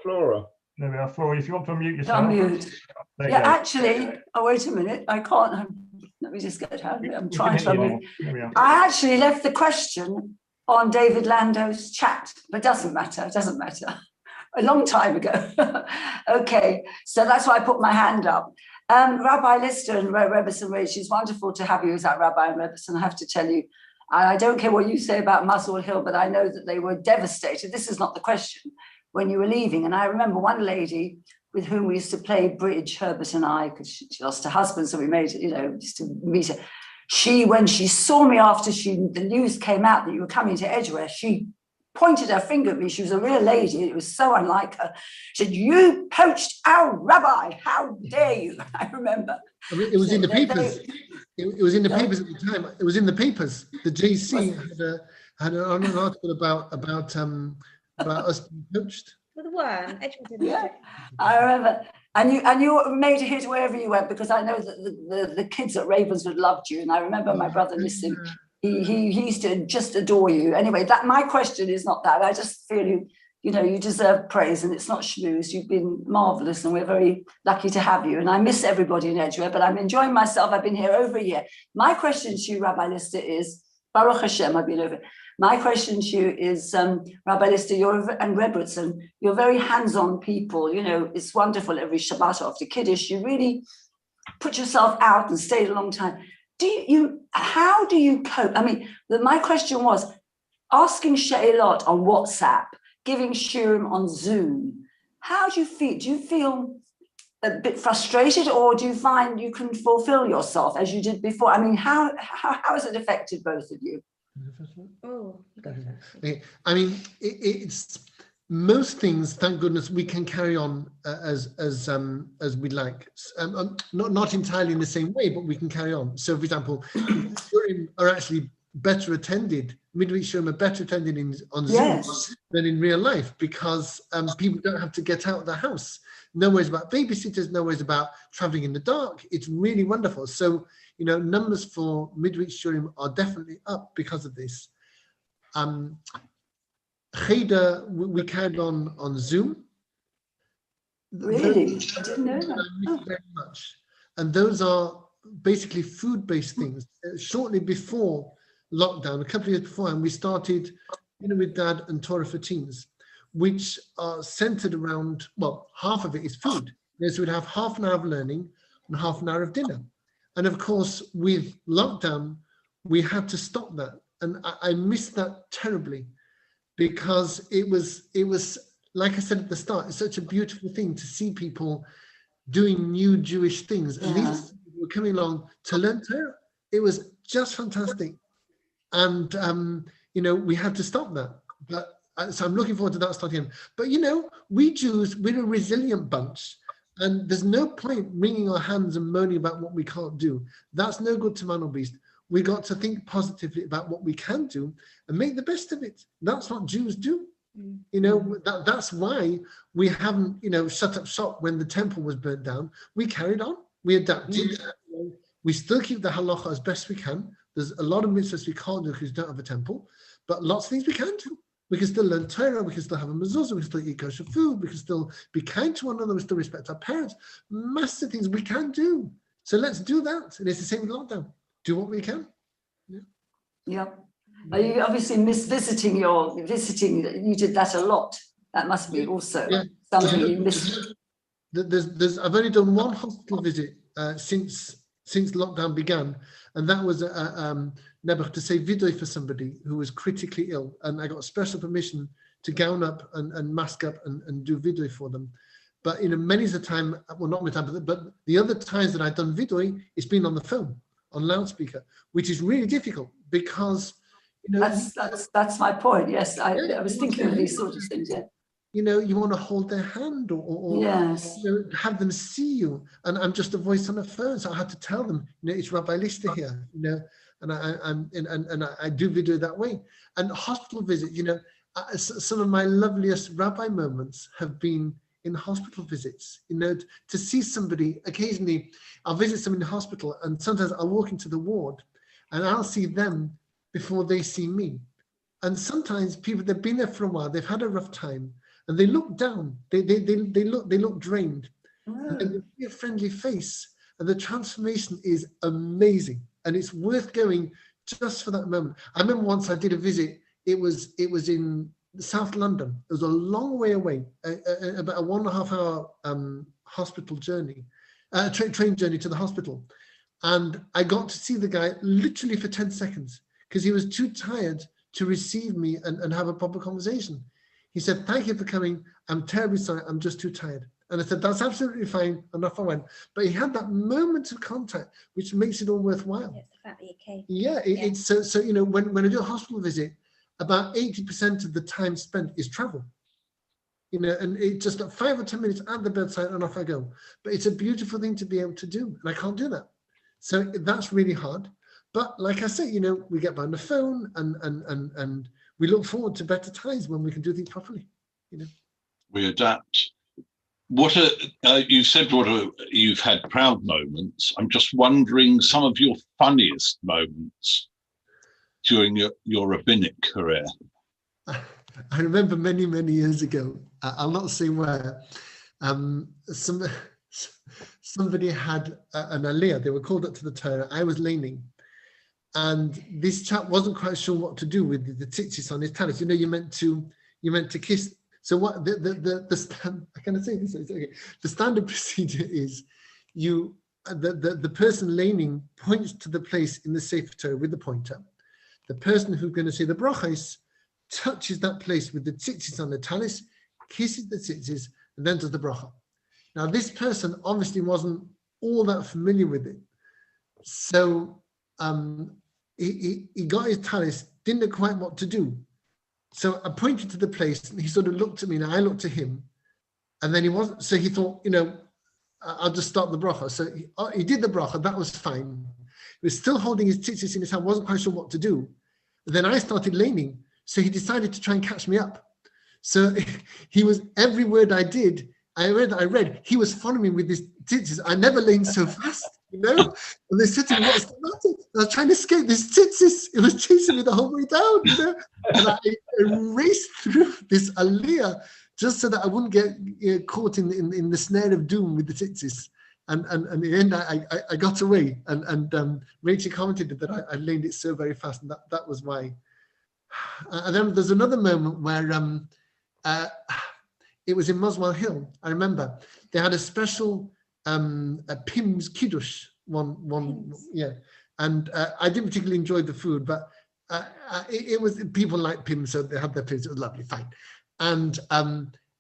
There we are, Flora. If you want to unmute yourself. Unmute. Yeah, actually, wait a minute. I can't. Let me just get out of it. I'm trying to unmute. I actually left the question on David Landau's chat, but it doesn't matter. It doesn't matter. A long time ago. Okay, so that's why I put my hand up. Rabbi Lister and Rebbeson Rage, it's wonderful to have you as that Rabbi and Rebbeson. I have to tell you, I don't care what you say about Muswell Hill, but I know that they were devastated. This is not the question. When you were leaving, and I remember one lady with whom we used to play bridge, Herbert and I, because she lost her husband, so we made, just to meet her. When she saw me after the news came out that you were coming to Edgware, she pointed her finger at me. She was a real lady. It was so unlike her. She said, "You poached our rabbi. How dare you?" I remember. I mean, it was in the papers. It was in the papers at the time. It was in the papers. The JC had an article about us being poached. With a worm. Yeah, I remember. And you made a hit wherever you went, because I know that the kids at Ravenswood loved you. And I remember my brother listening. He used to just adore you. Anyway, my question is not that. I just feel you deserve praise, and it's not schmooze. You've been marvelous, and we're very lucky to have you. And I miss everybody in Edgware, but I'm enjoying myself. I've been here over a year. My question to you, Rabbi Lister, is Baruch Hashem. I've been over. My question to you is, Rabbi Lister, and Rebbetzin, you're very hands-on people. It's wonderful every Shabbat after Kiddush. You really put yourself out and stayed a long time. How do you cope? I mean, my question was asking Shailot on WhatsApp, giving shiurim on Zoom. How do you feel? Do you feel a bit frustrated, or do you find you can fulfill yourself as you did before? I mean, how has it affected both of you? Oh, okay. I mean, it's most things. Thank goodness we can carry on as we like. Not entirely in the same way, but we can carry on. So, for example, shurim are actually better attended. Midweek shurim are better attended on Zoom than in real life, because people don't have to get out of the house. No worries about babysitters, no worries about traveling in the dark. It's really wonderful. So, you know, numbers for midweek shurim are definitely up because of this. Cheder, we carried on Zoom. Really? I didn't know that. I miss very much. And those are basically food-based things. Shortly before lockdown, a couple of years before, and we started Dinner with Dad and Torah for Teens, which are centered around, well, half of it is food. So we'd have half an hour of learning and half an hour of dinner. And of course, with lockdown, we had to stop that. And I missed that terribly, because it was, like I said at the start, it's such a beautiful thing to see people doing new Jewish things. And these people were coming along to learn Torah. It was just fantastic. And, you know, we had to stop that. But so I'm looking forward to that starting. But, you know, we Jews, we're a resilient bunch. And there's no point wringing our hands and moaning about what we can't do. That's no good to man or beast. We got to think positively about what we can do and make the best of it. That's what Jews do. You know, that's why we haven't, you know, shut up shop when the temple was burnt down. We carried on. We adapted. We still keep the halacha as best we can. There's a lot of mitzvahs we can't do because we don't have a temple, but lots of things we can do. We can still learn Torah, we can still have a mezuzah, we can still eat kosher food, we can still be kind to one another, we still respect our parents. Massive things we can do. So let's do that. And it's the same with lockdown. Do what we can. Yeah. You obviously miss visiting. You did that a lot. That must be also something you miss. I've only done one hospital visit since lockdown began, and that was Nebuch to say video for somebody who was critically ill, and I got special permission to gown up and mask up and do video for them. But you know, many of the time, well, not many times, but the other times that I've done video, it's been on the phone, on loudspeaker, which is really difficult because, you know, that's my point. Yes, I was thinking of these sorts of things. Yeah. You know, you want to hold their hand or yes, you know, have them see you. And I'm just a voice on the phone, so I had to tell them, you know, it's Rabbi Lister here, you know, and I do video that way. And hospital visit, you know, some of my loveliest rabbi moments have been in hospital visits. You know, to see somebody. Occasionally, I'll visit someone in the hospital, and sometimes I'll walk into the ward, and I'll see them before they see me. And sometimes people, they've been there for a while, they've had a rough time, and they look down. They look drained. And they see a friendly face, and the transformation is amazing, and it's worth going just for that moment. I remember once I did a visit. It was in South London. It was a long way away, about a 1.5 hour hospital journey, train journey to the hospital, and I got to see the guy literally for 10 seconds because he was too tired to receive me and have a proper conversation. He said, "Thank you for coming. I'm terribly sorry. I'm just too tired." And I said, "That's absolutely fine." And off I went. But he had that moment of contact, which makes it all worthwhile. It's the fact that you came. Yeah, it's so you know, when I do a hospital visit, about 80% of the time spent is travel. You know, and it's just like 5 or 10 minutes at the bedside and off I go. But it's a beautiful thing to be able to do, and I can't do that. So that's really hard. But like I say, you know, we get behind the phone and we look forward to better times when we can do things properly. You know, we adapt. You said you've had proud moments. I'm just wondering some of your funniest moments during your rabbinic career. I remember many years ago. I'll not say where. Somebody had an aliyah. They were called up to the Torah. I was leaning. And this chap wasn't quite sure what to do with the tzitzis on his talis. You know, you meant to kiss. So what the I cannot say this. Okay. The standard procedure is you the person leaning points to the place in the Sefer Torah with the pointer. The person who's going to say the brachos touches that place with the tzitzis on the talis, kisses the tzitzis, and then does the bracha. Now, this person obviously wasn't all that familiar with it. So he got his talis, didn't know quite what to do. So I pointed to the place, and he sort of looked at me, and I looked at him. And then he wasn't, so he thought, I'll just start the bracha. So he did the bracha, that was fine. He was still holding his tzitzis in his hand, wasn't quite sure what to do. And then I started leaning, so he decided to try and catch me up. So he was, every word I read, he was following me with his tzitzis. I never leaned so fast, And they said to me, what's the matter? I was trying to escape this tzitzis. It was chasing me the whole way down, And I raced through this aliyah just so that I wouldn't get caught in the snare of doom with the tzitzis. And in the end, I got away. And Rachel commented that I leaned it so very fast, and that was why. And then there's another moment where it was in Muswell Hill. I remember they had a special a Pim's Kiddush one, and I didn't particularly enjoy the food, but it was, people like Pim, so they had their place. It was lovely, fine. And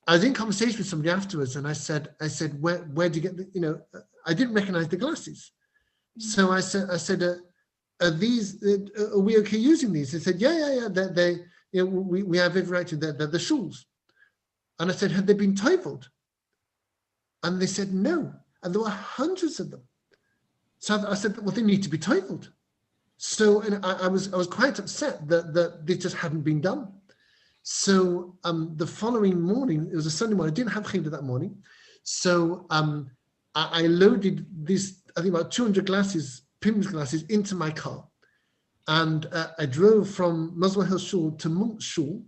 I was in conversation with somebody afterwards, and I said, where do you get the, I didn't recognize the glasses. So I said, are we okay using these? They said, yeah. We have every right to. They're the shuls. And I said, had they been toiveled? And they said no. And there were hundreds of them. So I said, well, they need to be toiveled. So and I was quite upset that they just hadn't been done. So the following morning, it was a Sunday morning, I didn't have chivda that morning. So I loaded this, I think about 200 glasses, Pim's glasses, into my car. And I drove from Muswell Hill Shul to Munk's Shul,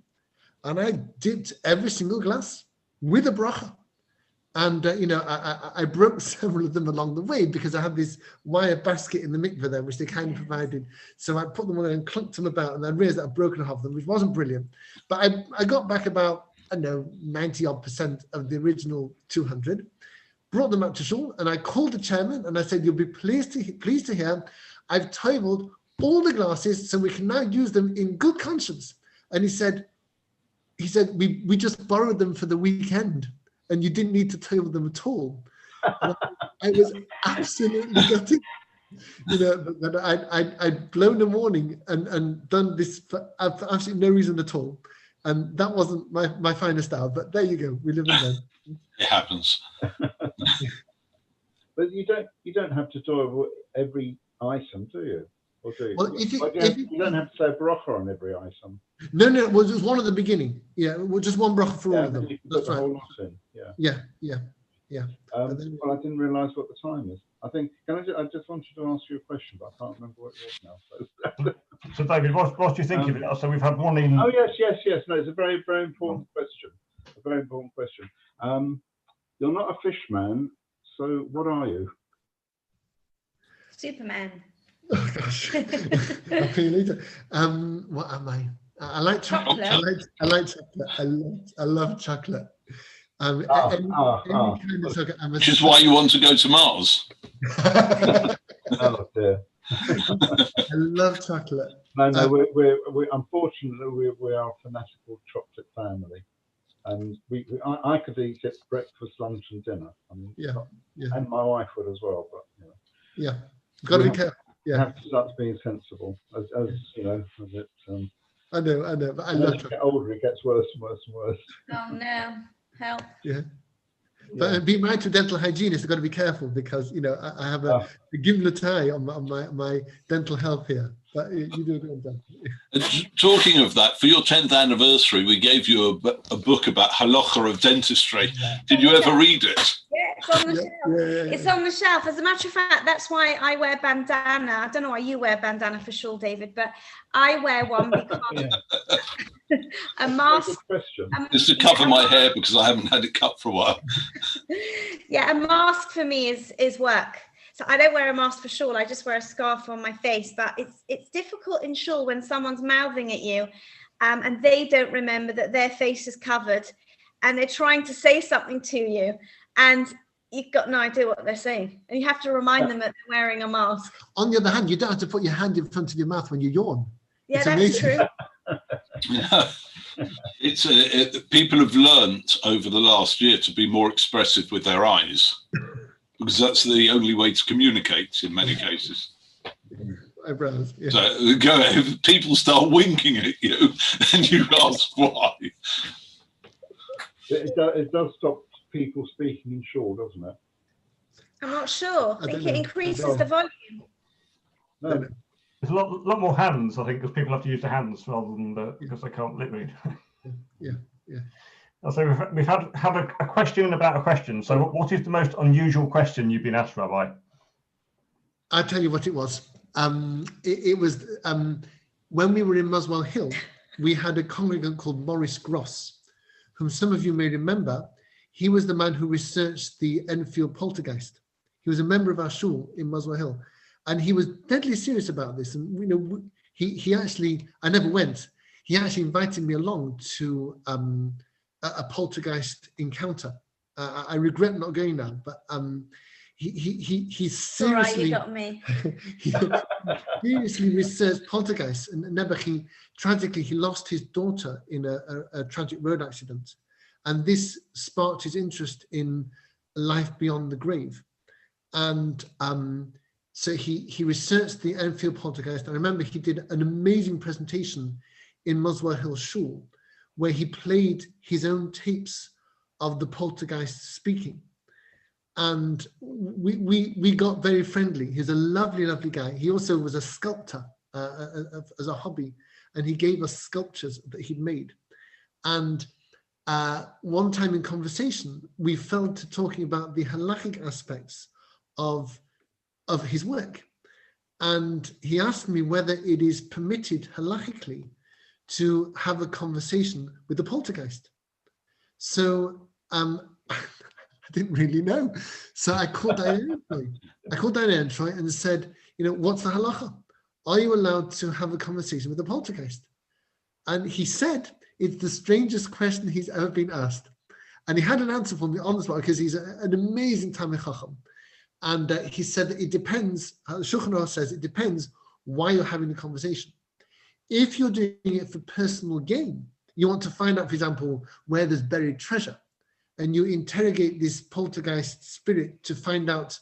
and I dipped every single glass with a bracha. And, I broke several of them along the way because I had this wire basket in the mikveh there, which they kindly provided. So I put them on and clunked them about, and I realized that I'd broken half of them, which wasn't brilliant. But I got back about, 90-odd% of the original 200, brought them up to shul, and I called the chairman, and I said, you'll be pleased to hear, I've toiveled all the glasses, so we can now use them in good conscience. And he said, we just borrowed them for the weekend, and you didn't need to toivel them at all. I was absolutely gutted, that I'd blown a warning and done this for absolutely no reason at all. And that wasn't my finest hour, but there you go, we live and learn. It happens. But you don't have to do every item, do you? Or do you? Well, you don't have to say a bracha on every item. No, well, just one at the beginning. Yeah, well, just one bracha for all of them. That's right. Whole lot in. Yeah. Well, I didn't realise what the time is. I think, I just wanted to ask you a question, but I can't remember what it was now. So David, what do you think of it? So we've had one in... Oh, yes. No, it's a very, very important question. A very important question. You're not a fish man, so what are you? Superman. Oh gosh. I'll see you later. What am I? I like chocolate. I like chocolate. I love chocolate. Any kind of chocolate. Which is why you want to go to Mars. Oh dear. I love chocolate. No, we're unfortunately we are a fanatical chocolate family, and I could eat it breakfast, lunch, and dinner. I mean, and my wife would as well. But got to be careful. You have to start being sensible, as you know. As it, I know, but I love chocolate. As you get older, it gets worse and worse and worse. Oh no, help! Yeah. But being married to a dental hygienist, I've got to be careful because I have a gimlet eye on my dental health here. But you do a good job. Talking of that, for your 10th anniversary, we gave you a book about halacha of dentistry. Did you ever read it? Yeah, it's on the shelf. Yeah. It's on the shelf. As a matter of fact, that's why I wear bandana. I don't know why you wear bandana for sure, David, but I wear one because a mask. Just to cover my hair because I haven't had it cut for a while. Yeah, a mask for me is work. So I don't wear a mask for shul. I just wear a scarf on my face. But it's difficult in shul when someone's mouthing at you, and they don't remember that their face is covered, and they're trying to say something to you, and you've got no idea what they're saying, and you have to remind them that they're wearing a mask. On the other hand, you don't have to put your hand in front of your mouth when you yawn. Yeah, It's that's amazing. true. Yeah. It's people have learnt over the last year to be more expressive with their eyes, because that's the only way to communicate in many cases. Eyebrows, yeah. So if people start winking at you, and you ask why. It does stop people speaking in short, doesn't it? I'm not sure. I think it increases the volume. No. There's a lot more hands, I think, because people have to use their hands rather than because they can't lip read. Yeah. So we've had a question about a question. So what is the most unusual question you've been asked, Rabbi? I'll tell you what it was. It was when we were in Muswell Hill, we had a congregant called Maurice Gross, whom some of you may remember. He was the man who researched the Enfield poltergeist. He was a member of our shul in Muswell Hill, and he was deadly serious about this. And you know, he actually, I never went. He actually invited me along to a poltergeist encounter. I regret not going now, but he seriously, All right, you got me. he seriously researched poltergeists. And never, tragically, he lost his daughter in a tragic road accident. And this sparked his interest in life beyond the grave. And so he researched the Enfield poltergeist. I remember he did an amazing presentation in Muswell Hill Shul, where he played his own tapes of the poltergeist speaking. And we got very friendly. He's a lovely, lovely guy. He also was a sculptor as a hobby, and he gave us sculptures that he'd made. And one time in conversation, we fell to talking about the halachic aspects of his work. And he asked me whether it is permitted halachically to have a conversation with the poltergeist. So I didn't really know. So I called Diane Troy and said, you know, what's the halacha? Are you allowed to have a conversation with the poltergeist? And he said, it's the strangest question he's ever been asked. And he had an answer for me on the spot, because he's an amazing Talmid Chacham. And he said that it depends, Shulchan Aruch says it depends why you're having the conversation. If you're doing it for personal gain, you want to find out, for example, where there's buried treasure, and you interrogate this poltergeist spirit to find out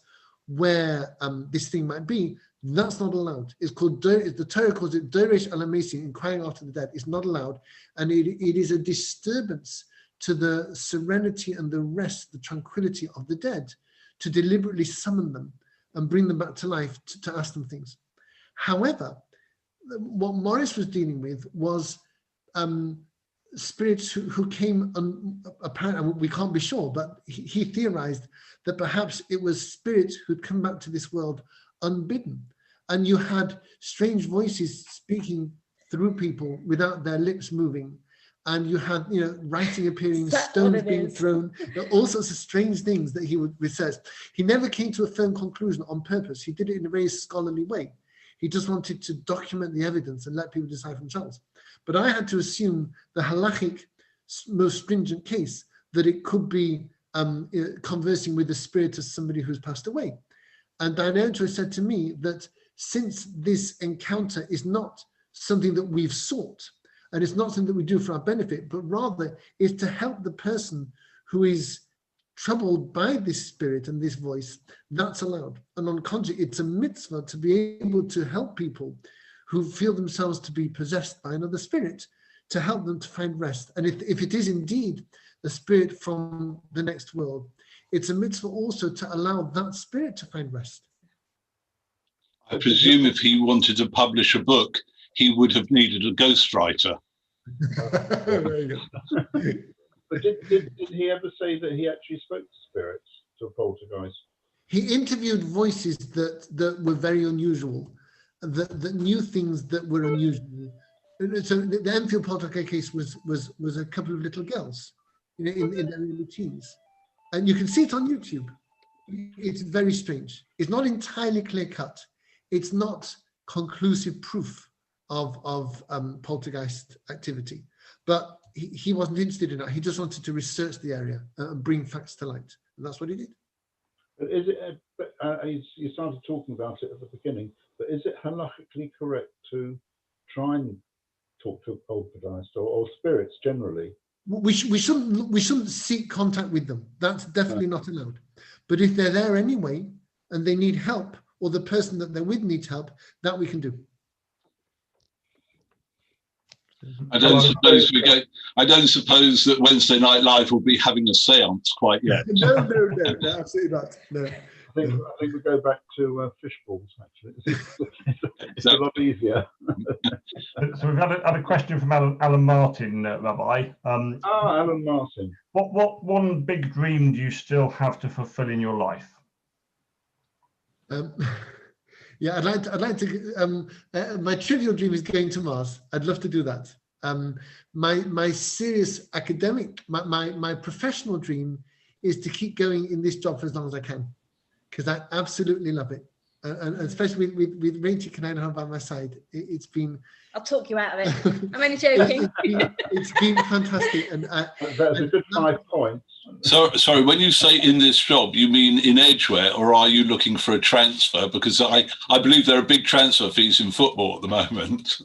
where this thing might be, that's not allowed. It's called, the Torah calls it Doresh Alamesi, inquiring after the dead. It's not allowed. And it is a disturbance to the serenity and the rest, the tranquility of the dead, to deliberately summon them and bring them back to life to ask them things. However, what Maurice was dealing with was spirits who came, apparently, we can't be sure, but he theorized that perhaps it was spirits who'd come back to this world unbidden. And you had strange voices speaking through people without their lips moving. And you had, you know, writing appearing, stones being thrown, all sorts of strange things that he would research. He never came to a firm conclusion on purpose. He did it in a very scholarly way. He just wanted to document the evidence and let people decide for themselves. But I had to assume the halachic, most stringent case, that it could be conversing with the spirit of somebody who's passed away. And Diane said to me that since this encounter is not something that we've sought, and it's not something that we do for our benefit, but rather is to help the person who is troubled by this spirit and this voice, that's allowed. And on the contrary, it's a mitzvah to be able to help people who feel themselves to be possessed by another spirit, to help them to find rest. And if it is indeed a spirit from the next world, it's a mitzvah also to allow that spirit to find rest. I presume if he wanted to publish a book, he would have needed a ghostwriter. Very good. But did he ever say that he actually spoke to spirits, to a poltergeist? He interviewed voices that were very unusual, that knew things that were unusual. So the Enfield poltergeist case was a couple of little girls, you know, in their early teens, and you can see it on YouTube. It's very strange. It's not entirely clear cut. It's not conclusive proof of poltergeist activity, but he wasn't interested in that. He just wanted to research the area and bring facts to light, and that's what he did. But is it, you started talking about it at the beginning, but is it halakhically correct to try and talk to a poltergeist or spirits generally? We shouldn't seek contact with them. That's definitely not allowed. But if they're there anyway and they need help, or the person that they're with needs help, that we can do. I don't suppose that Wednesday Night Live will be having a séance quite yet. No, absolutely not. No. I think we go back to fish balls, actually. It's a lot easier. So we've had a question from Alan Martin, Rabbi. Alan Martin. What one big dream do you still have to fulfill in your life? Yeah, I'd like to. My trivial dream is going to Mars. I'd love to do that. My serious academic, my professional dream is to keep going in this job for as long as I can, because I absolutely love it, and especially with Rachel Canada by my side, it's been. I'll talk you out of it. I'm only joking. It's been fantastic, and that's a good 5 points. So, sorry, when you say in this job, you mean in Edgware, or are you looking for a transfer? Because I believe there are big transfer fees in football at the moment.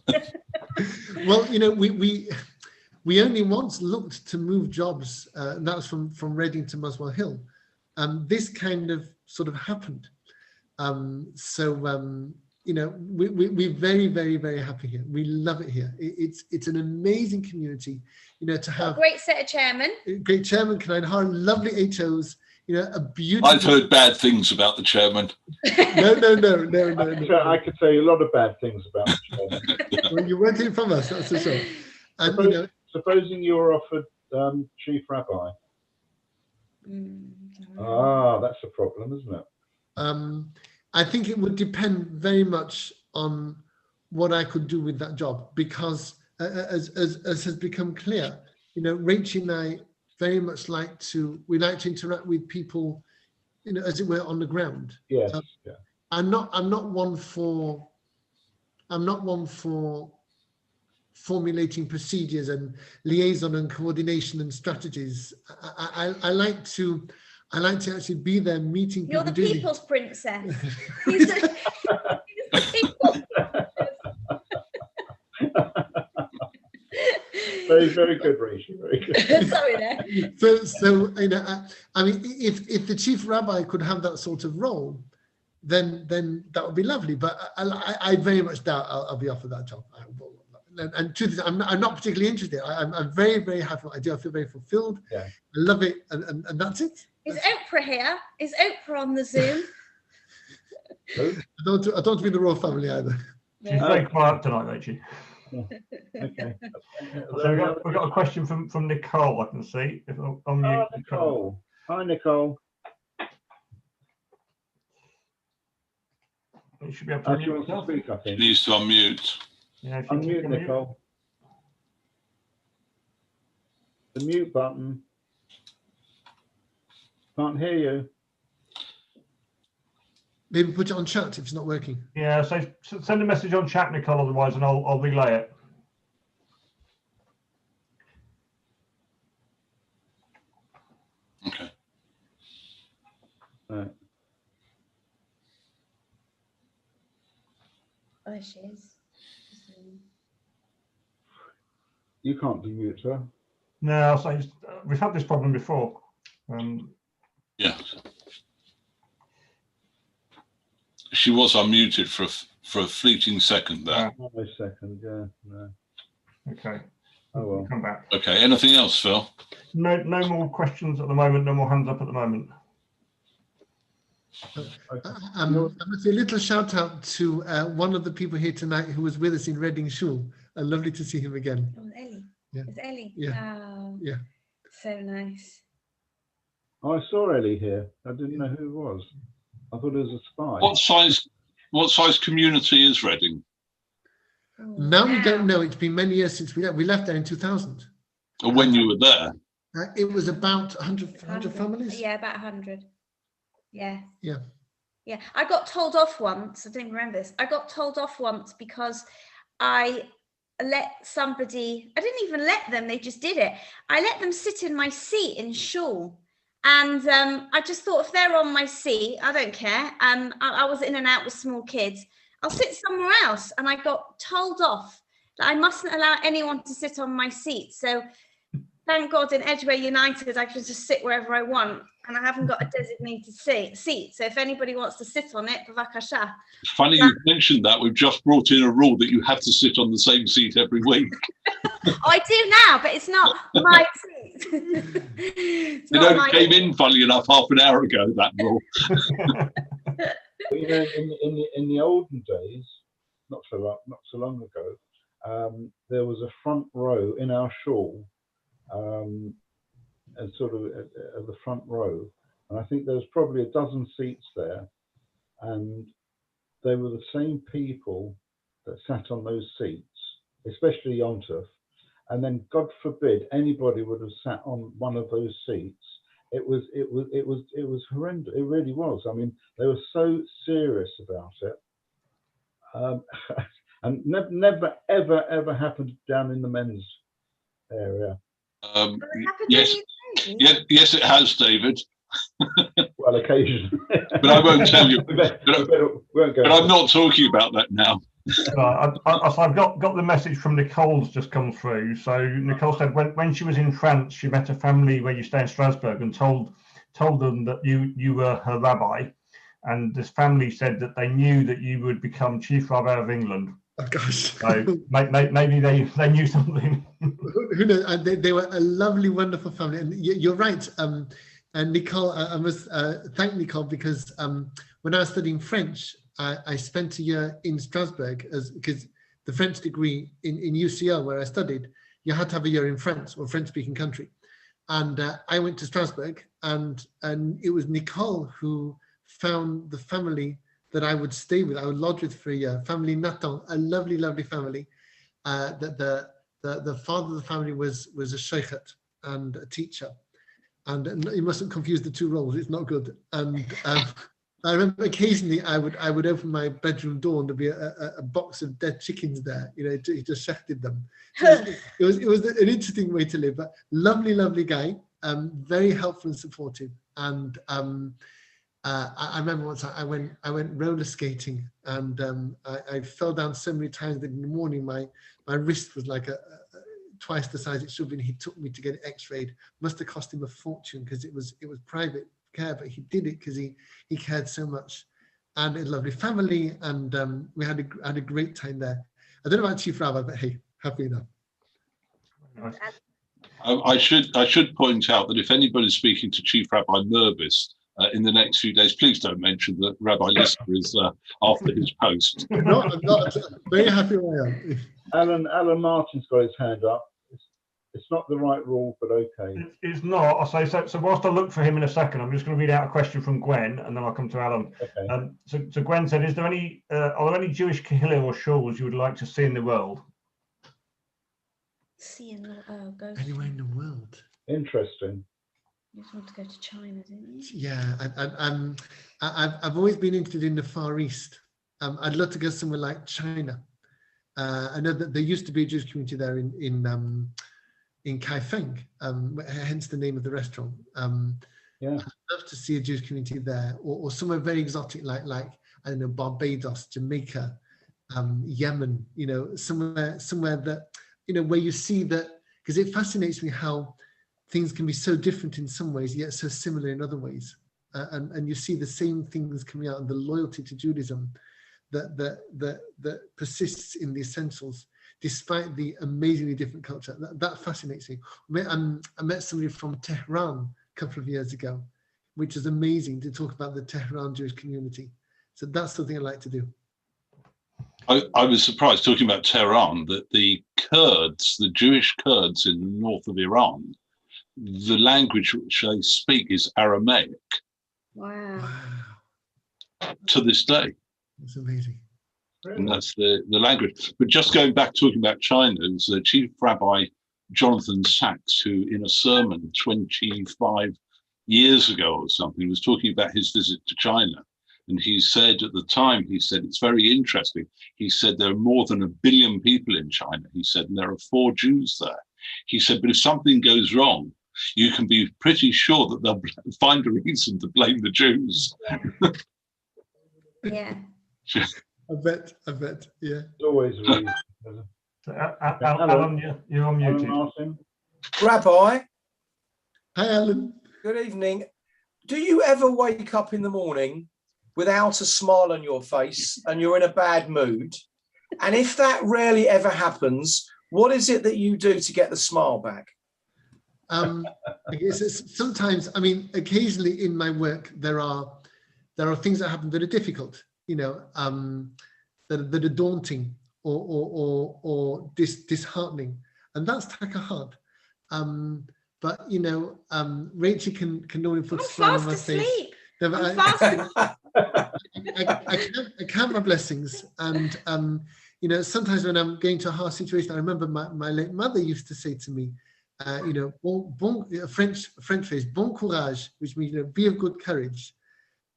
Well, we only once looked to move jobs, and that was from Reading to Muswell Hill. This kind of sort of happened. We're very, very, very happy here. We love it here. It's an amazing community, to have a great set of chairmen. Great chairman, Canine, lovely HOs, a beautiful. I've heard bad things about the chairman. No. I could say a lot of bad things about the chairman. Well, you weren't in from us, that's for sure. And supposing you were offered chief rabbi. That's a problem, isn't it? I think it would depend very much on what I could do with that job, because as has become clear, Rachel and I very much like to interact with people, as it were, on the ground. Yes. I'm not one for formulating procedures and liaison and coordination and strategies. I like to actually be there meeting people. You're the people's princess. He's the people's Very, very good, Rachel. Very good. Sorry there. So I mean, if the chief rabbi could have that sort of role, then that would be lovely. But I very much doubt I'll be offered that job. And truth is, I'm not particularly interested. I'm very, very happy with what I do. I feel very fulfilled. Yeah. I love it, and that's it. Is Oprah here? Is Oprah on the Zoom? I don't want to be in the royal family either. She's very quiet tonight, Rachel. Okay. So we've got a question from Nicole, I can see. Nicole. Hi, Nicole. You should be able to unmute yourself. Speak, I think. She needs to unmute. Yeah, unmute, Nicole. The mute button. Can't hear you. Maybe put it on chat if it's not working. Yeah, so send a message on chat, Nicole, otherwise, and I'll relay it. Okay. Right. Oh, there she is. You can't mute her. No, so we've had this problem before. Yeah. She was unmuted for a fleeting second there. A second, yeah. No. Okay. Oh well. Come back. Okay. Anything else, Phil? No more questions at the moment. No more hands up at the moment. I'm going to say a little shout out to one of the people here tonight who was with us in Reading Shul. Lovely to see him again. Oh, Ellie. Yeah. It's Ellie. Yeah. Oh, yeah. So nice. I saw Ellie here. I didn't know who it was. I thought it was a What spy. size community is Reading? Now we don't know. It's been many years since we left. We left there in 2000. Or when you were there? It was about 100 families. Yeah, about 100. Yeah. Yeah. Yeah. I got told off once. I didn't remember this. I got told off once because I let somebody, I didn't even let them, they just did it. I let them sit in my seat in shul, And I just thought, if they're on my seat, I don't care. I was in and out with small kids. I'll sit somewhere else. And I got told off that I mustn't allow anyone to sit on my seat. So thank God in Edgware United, I can just sit wherever I want. And I haven't got a designated seat. So if anybody wants to sit on it, bavakasha. Funny you mentioned that. We've just brought in a rule that you have to sit on the same seat every week. I do now, but it's not my seat. It only came in, funnily enough, half an hour ago, that rule. You know, in the olden days, not so long ago, there was a front row in our shul, and sort of at the front row, and I think there was probably a dozen seats there, and they were the same people that sat on those seats, especially Yom Tov, and then God forbid anybody would have sat on one of those seats. It was horrendous. It really was. I mean, they were so serious about it, and never ever happened down in the men's area. Yes, it has, David. Well, occasionally. But I won't tell you. But I'm not talking about that now. I've got the message from Nicole's just come through. So Nicole said when she was in France, she met a family where you stay in Strasbourg and told them that you were her rabbi, and this family said that they knew that you would become chief rabbi of England. Oh gosh! So maybe they knew something. Who knows? They were a lovely, wonderful family, and you're right. And Nicole, I must thank Nicole, because when I was studying French, I spent a year in Strasbourg, because the French degree in UCL where I studied, you had to have a year in France or French-speaking country, and I went to Strasbourg, and it was Nicole who found the family that I would stay with. I would lodge with for a year. Family Nathan, a lovely, lovely family. That the father of the family was a sheikhet and a teacher, and you mustn't confuse the two roles. It's not good. And I remember occasionally I would open my bedroom door and there'd be a box of dead chickens there. You know, he just shechted them. So it was an interesting way to live. But lovely, lovely guy. Very helpful and supportive. And I remember once I went roller skating, and I fell down so many times that in the morning my wrist was like twice the size it should be. And he took me to get it x-rayed. Must have cost him a fortune, because it was private care, but he did it because he cared so much. And a lovely family, and we had a great time there. I don't know about Chief Rabbi, but hey, happy enough. I should point out that if anybody's speaking to Chief Rabbi Mervis in the next few days, please don't mention that Rabbi Lister is after his post. I'm not very happy where I am. Alan Martin's got his hand up. It's not the right rule, but okay. It's not. I'll say so. So whilst I look for him in a second, I'm just going to read out a question from Gwen, and then I'll come to Alan. Okay. So Gwen said, are there any Jewish kahillah or shuls you would like to see in the world? Go anywhere in the world. Interesting. You just want to go to China, didn't you? Yeah, I've always been interested in the Far East. I'd love to go somewhere like China. I know that there used to be a Jewish community there in Kaifeng, hence the name of the restaurant. Yeah, I'd love to see a Jewish community there, or somewhere very exotic like I don't know, Barbados, Jamaica, Yemen. You know, somewhere that, you know, where you see that, because it fascinates me how things can be so different in some ways, yet so similar in other ways, and you see the same things coming out, and the loyalty to Judaism that persists in the essentials, despite the amazingly different culture. That fascinates me. I met somebody from Tehran a couple of years ago, which was amazing to talk about the Tehran Jewish community. So that's something I'd like to do. I was surprised, talking about Tehran, that the Kurds, the Jewish Kurds in the north of Iran, the language which they speak is Aramaic. Wow. To this day. It's amazing. And that's the language. But just going back, talking about China, it was the Chief Rabbi Jonathan Sachs, who in a sermon 25 years ago or something was talking about his visit to China. And he said at the time, he said, it's very interesting. He said, there are more than 1 billion people in China. He said, and there are 4 Jews there. He said, but if something goes wrong, you can be pretty sure that they'll find a reason to blame the Jews. Yeah. I bet, yeah. It's always a reason. Alan, you're unmuted. Rabbi. Hi, Alan. Good evening. Do you ever wake up in the morning without a smile on your face and you're in a bad mood? And if that rarely ever happens, what is it that you do to get the smile back? I guess sometimes, I mean, occasionally in my work, there are things that happen that are difficult, you know, that are daunting or disheartening, and that's taka hard. But you know, Rachel can normally put a smile on my face. I count my blessings, and you know, sometimes when I'm going to a hard situation, I remember my late mother used to say to me, you know, French phrase, bon courage, which means, you know, be of good courage.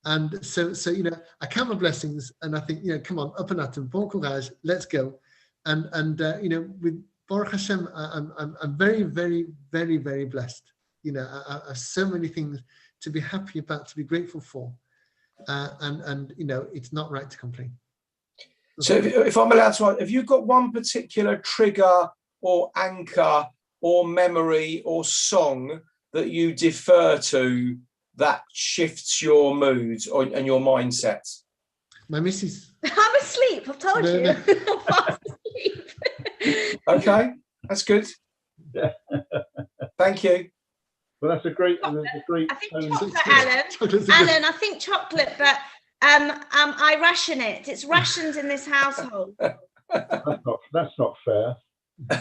And so you know, I count my blessings, and I think, you know, come on, up and at 'em, bon courage, let's go. And you know, with Baruch Hashem, I'm very, very, very, very blessed. You know, I have so many things to be happy about, to be grateful for, and you know, it's not right to complain. So if I'm allowed to ask, have you got one particular trigger or anchor or memory or song that you defer to that shifts your moods and your mindset? My missus. I'm asleep, I've told you. I'm fast asleep. Okay, that's good. Thank you. Well, that's a great. I think chocolate, Alan. I think chocolate, but I ration it. It's rationed in this household. That's not fair.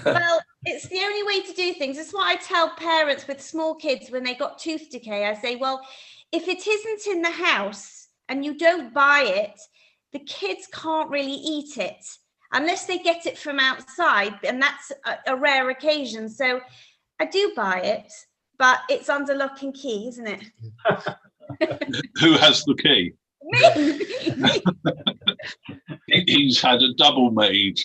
Well, it's the only way to do things. It's what I tell parents with small kids when they got tooth decay. I say, well, if it isn't in the house and you don't buy it, the kids can't really eat it unless they get it from outside, and that's a rare occasion. So I do buy it, but it's under lock and key, isn't it? Who has the key? Me. He's had a double made.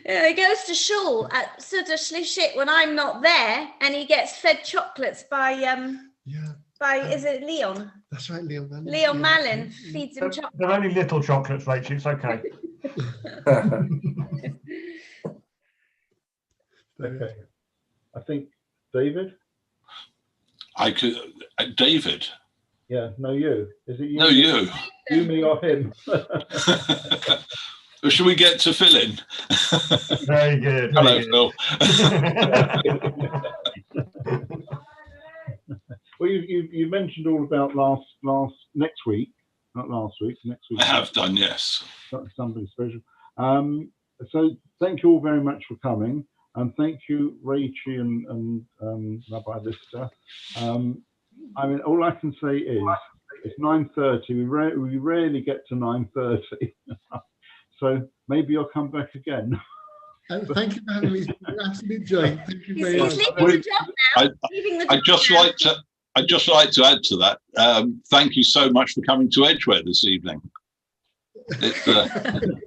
Yeah, he goes to shul at Suda Shlishit when I'm not there, and he gets fed chocolates by is it Leon? That's right, Leon Malin. Leon Malin feeds him chocolates. They're only little chocolates, Rachel. It's okay. Okay. I think David. I could, David. Yeah, no, you. Is it you? No, you. You, me, or him? Should we get to Phil in? Very good. Hello, Phil. Well, you mentioned all about next week, not last week, next week. I have done, yes. Something special. So thank you all very much for coming, and thank you, Rachel and Rabbi Lister. I mean, all I can say is it's 9:30. We rarely get to 9:30, so maybe you'll come back again. Thank you for having me. It's been an absolute joy. Thank you very much. I'd just like to add to that. Thank you so much for coming to Edgware this evening.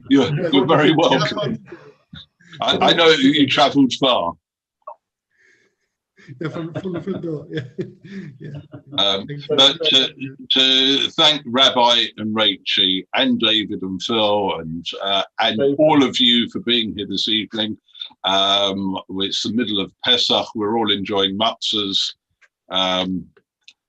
You're very welcome. I know you travelled far. Yeah, from the front door. Yeah. But to thank Rabbi and Rachel and David and Phil and all of you for being here this evening. It's the middle of Pesach. We're all enjoying matzahs.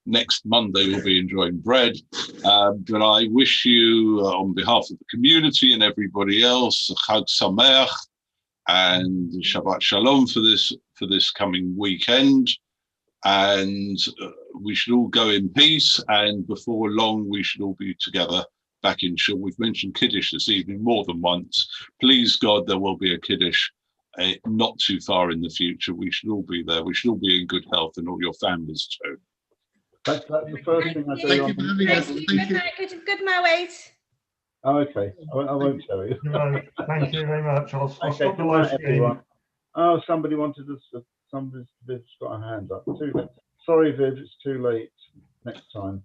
Next Monday we'll be enjoying bread. But I wish you, on behalf of the community and everybody else, Chag Sameach and Shabbat Shalom for this coming weekend, and we should all go in peace, and before long we should all be together back in shul. We've mentioned Kiddush this evening more than once. Please God, there will be a Kiddush not too far in the future. We should all be there. We should all be in good health, and all your families too. That's the first thing I do. Thank you for having us. Good Moed. Oh, okay. I won't tell you. No, thank you very much. I'll stop the Good live night, stream. everyone. Oh, somebody's got a hand up. Too late. Sorry, Viv, it's too late. Next time.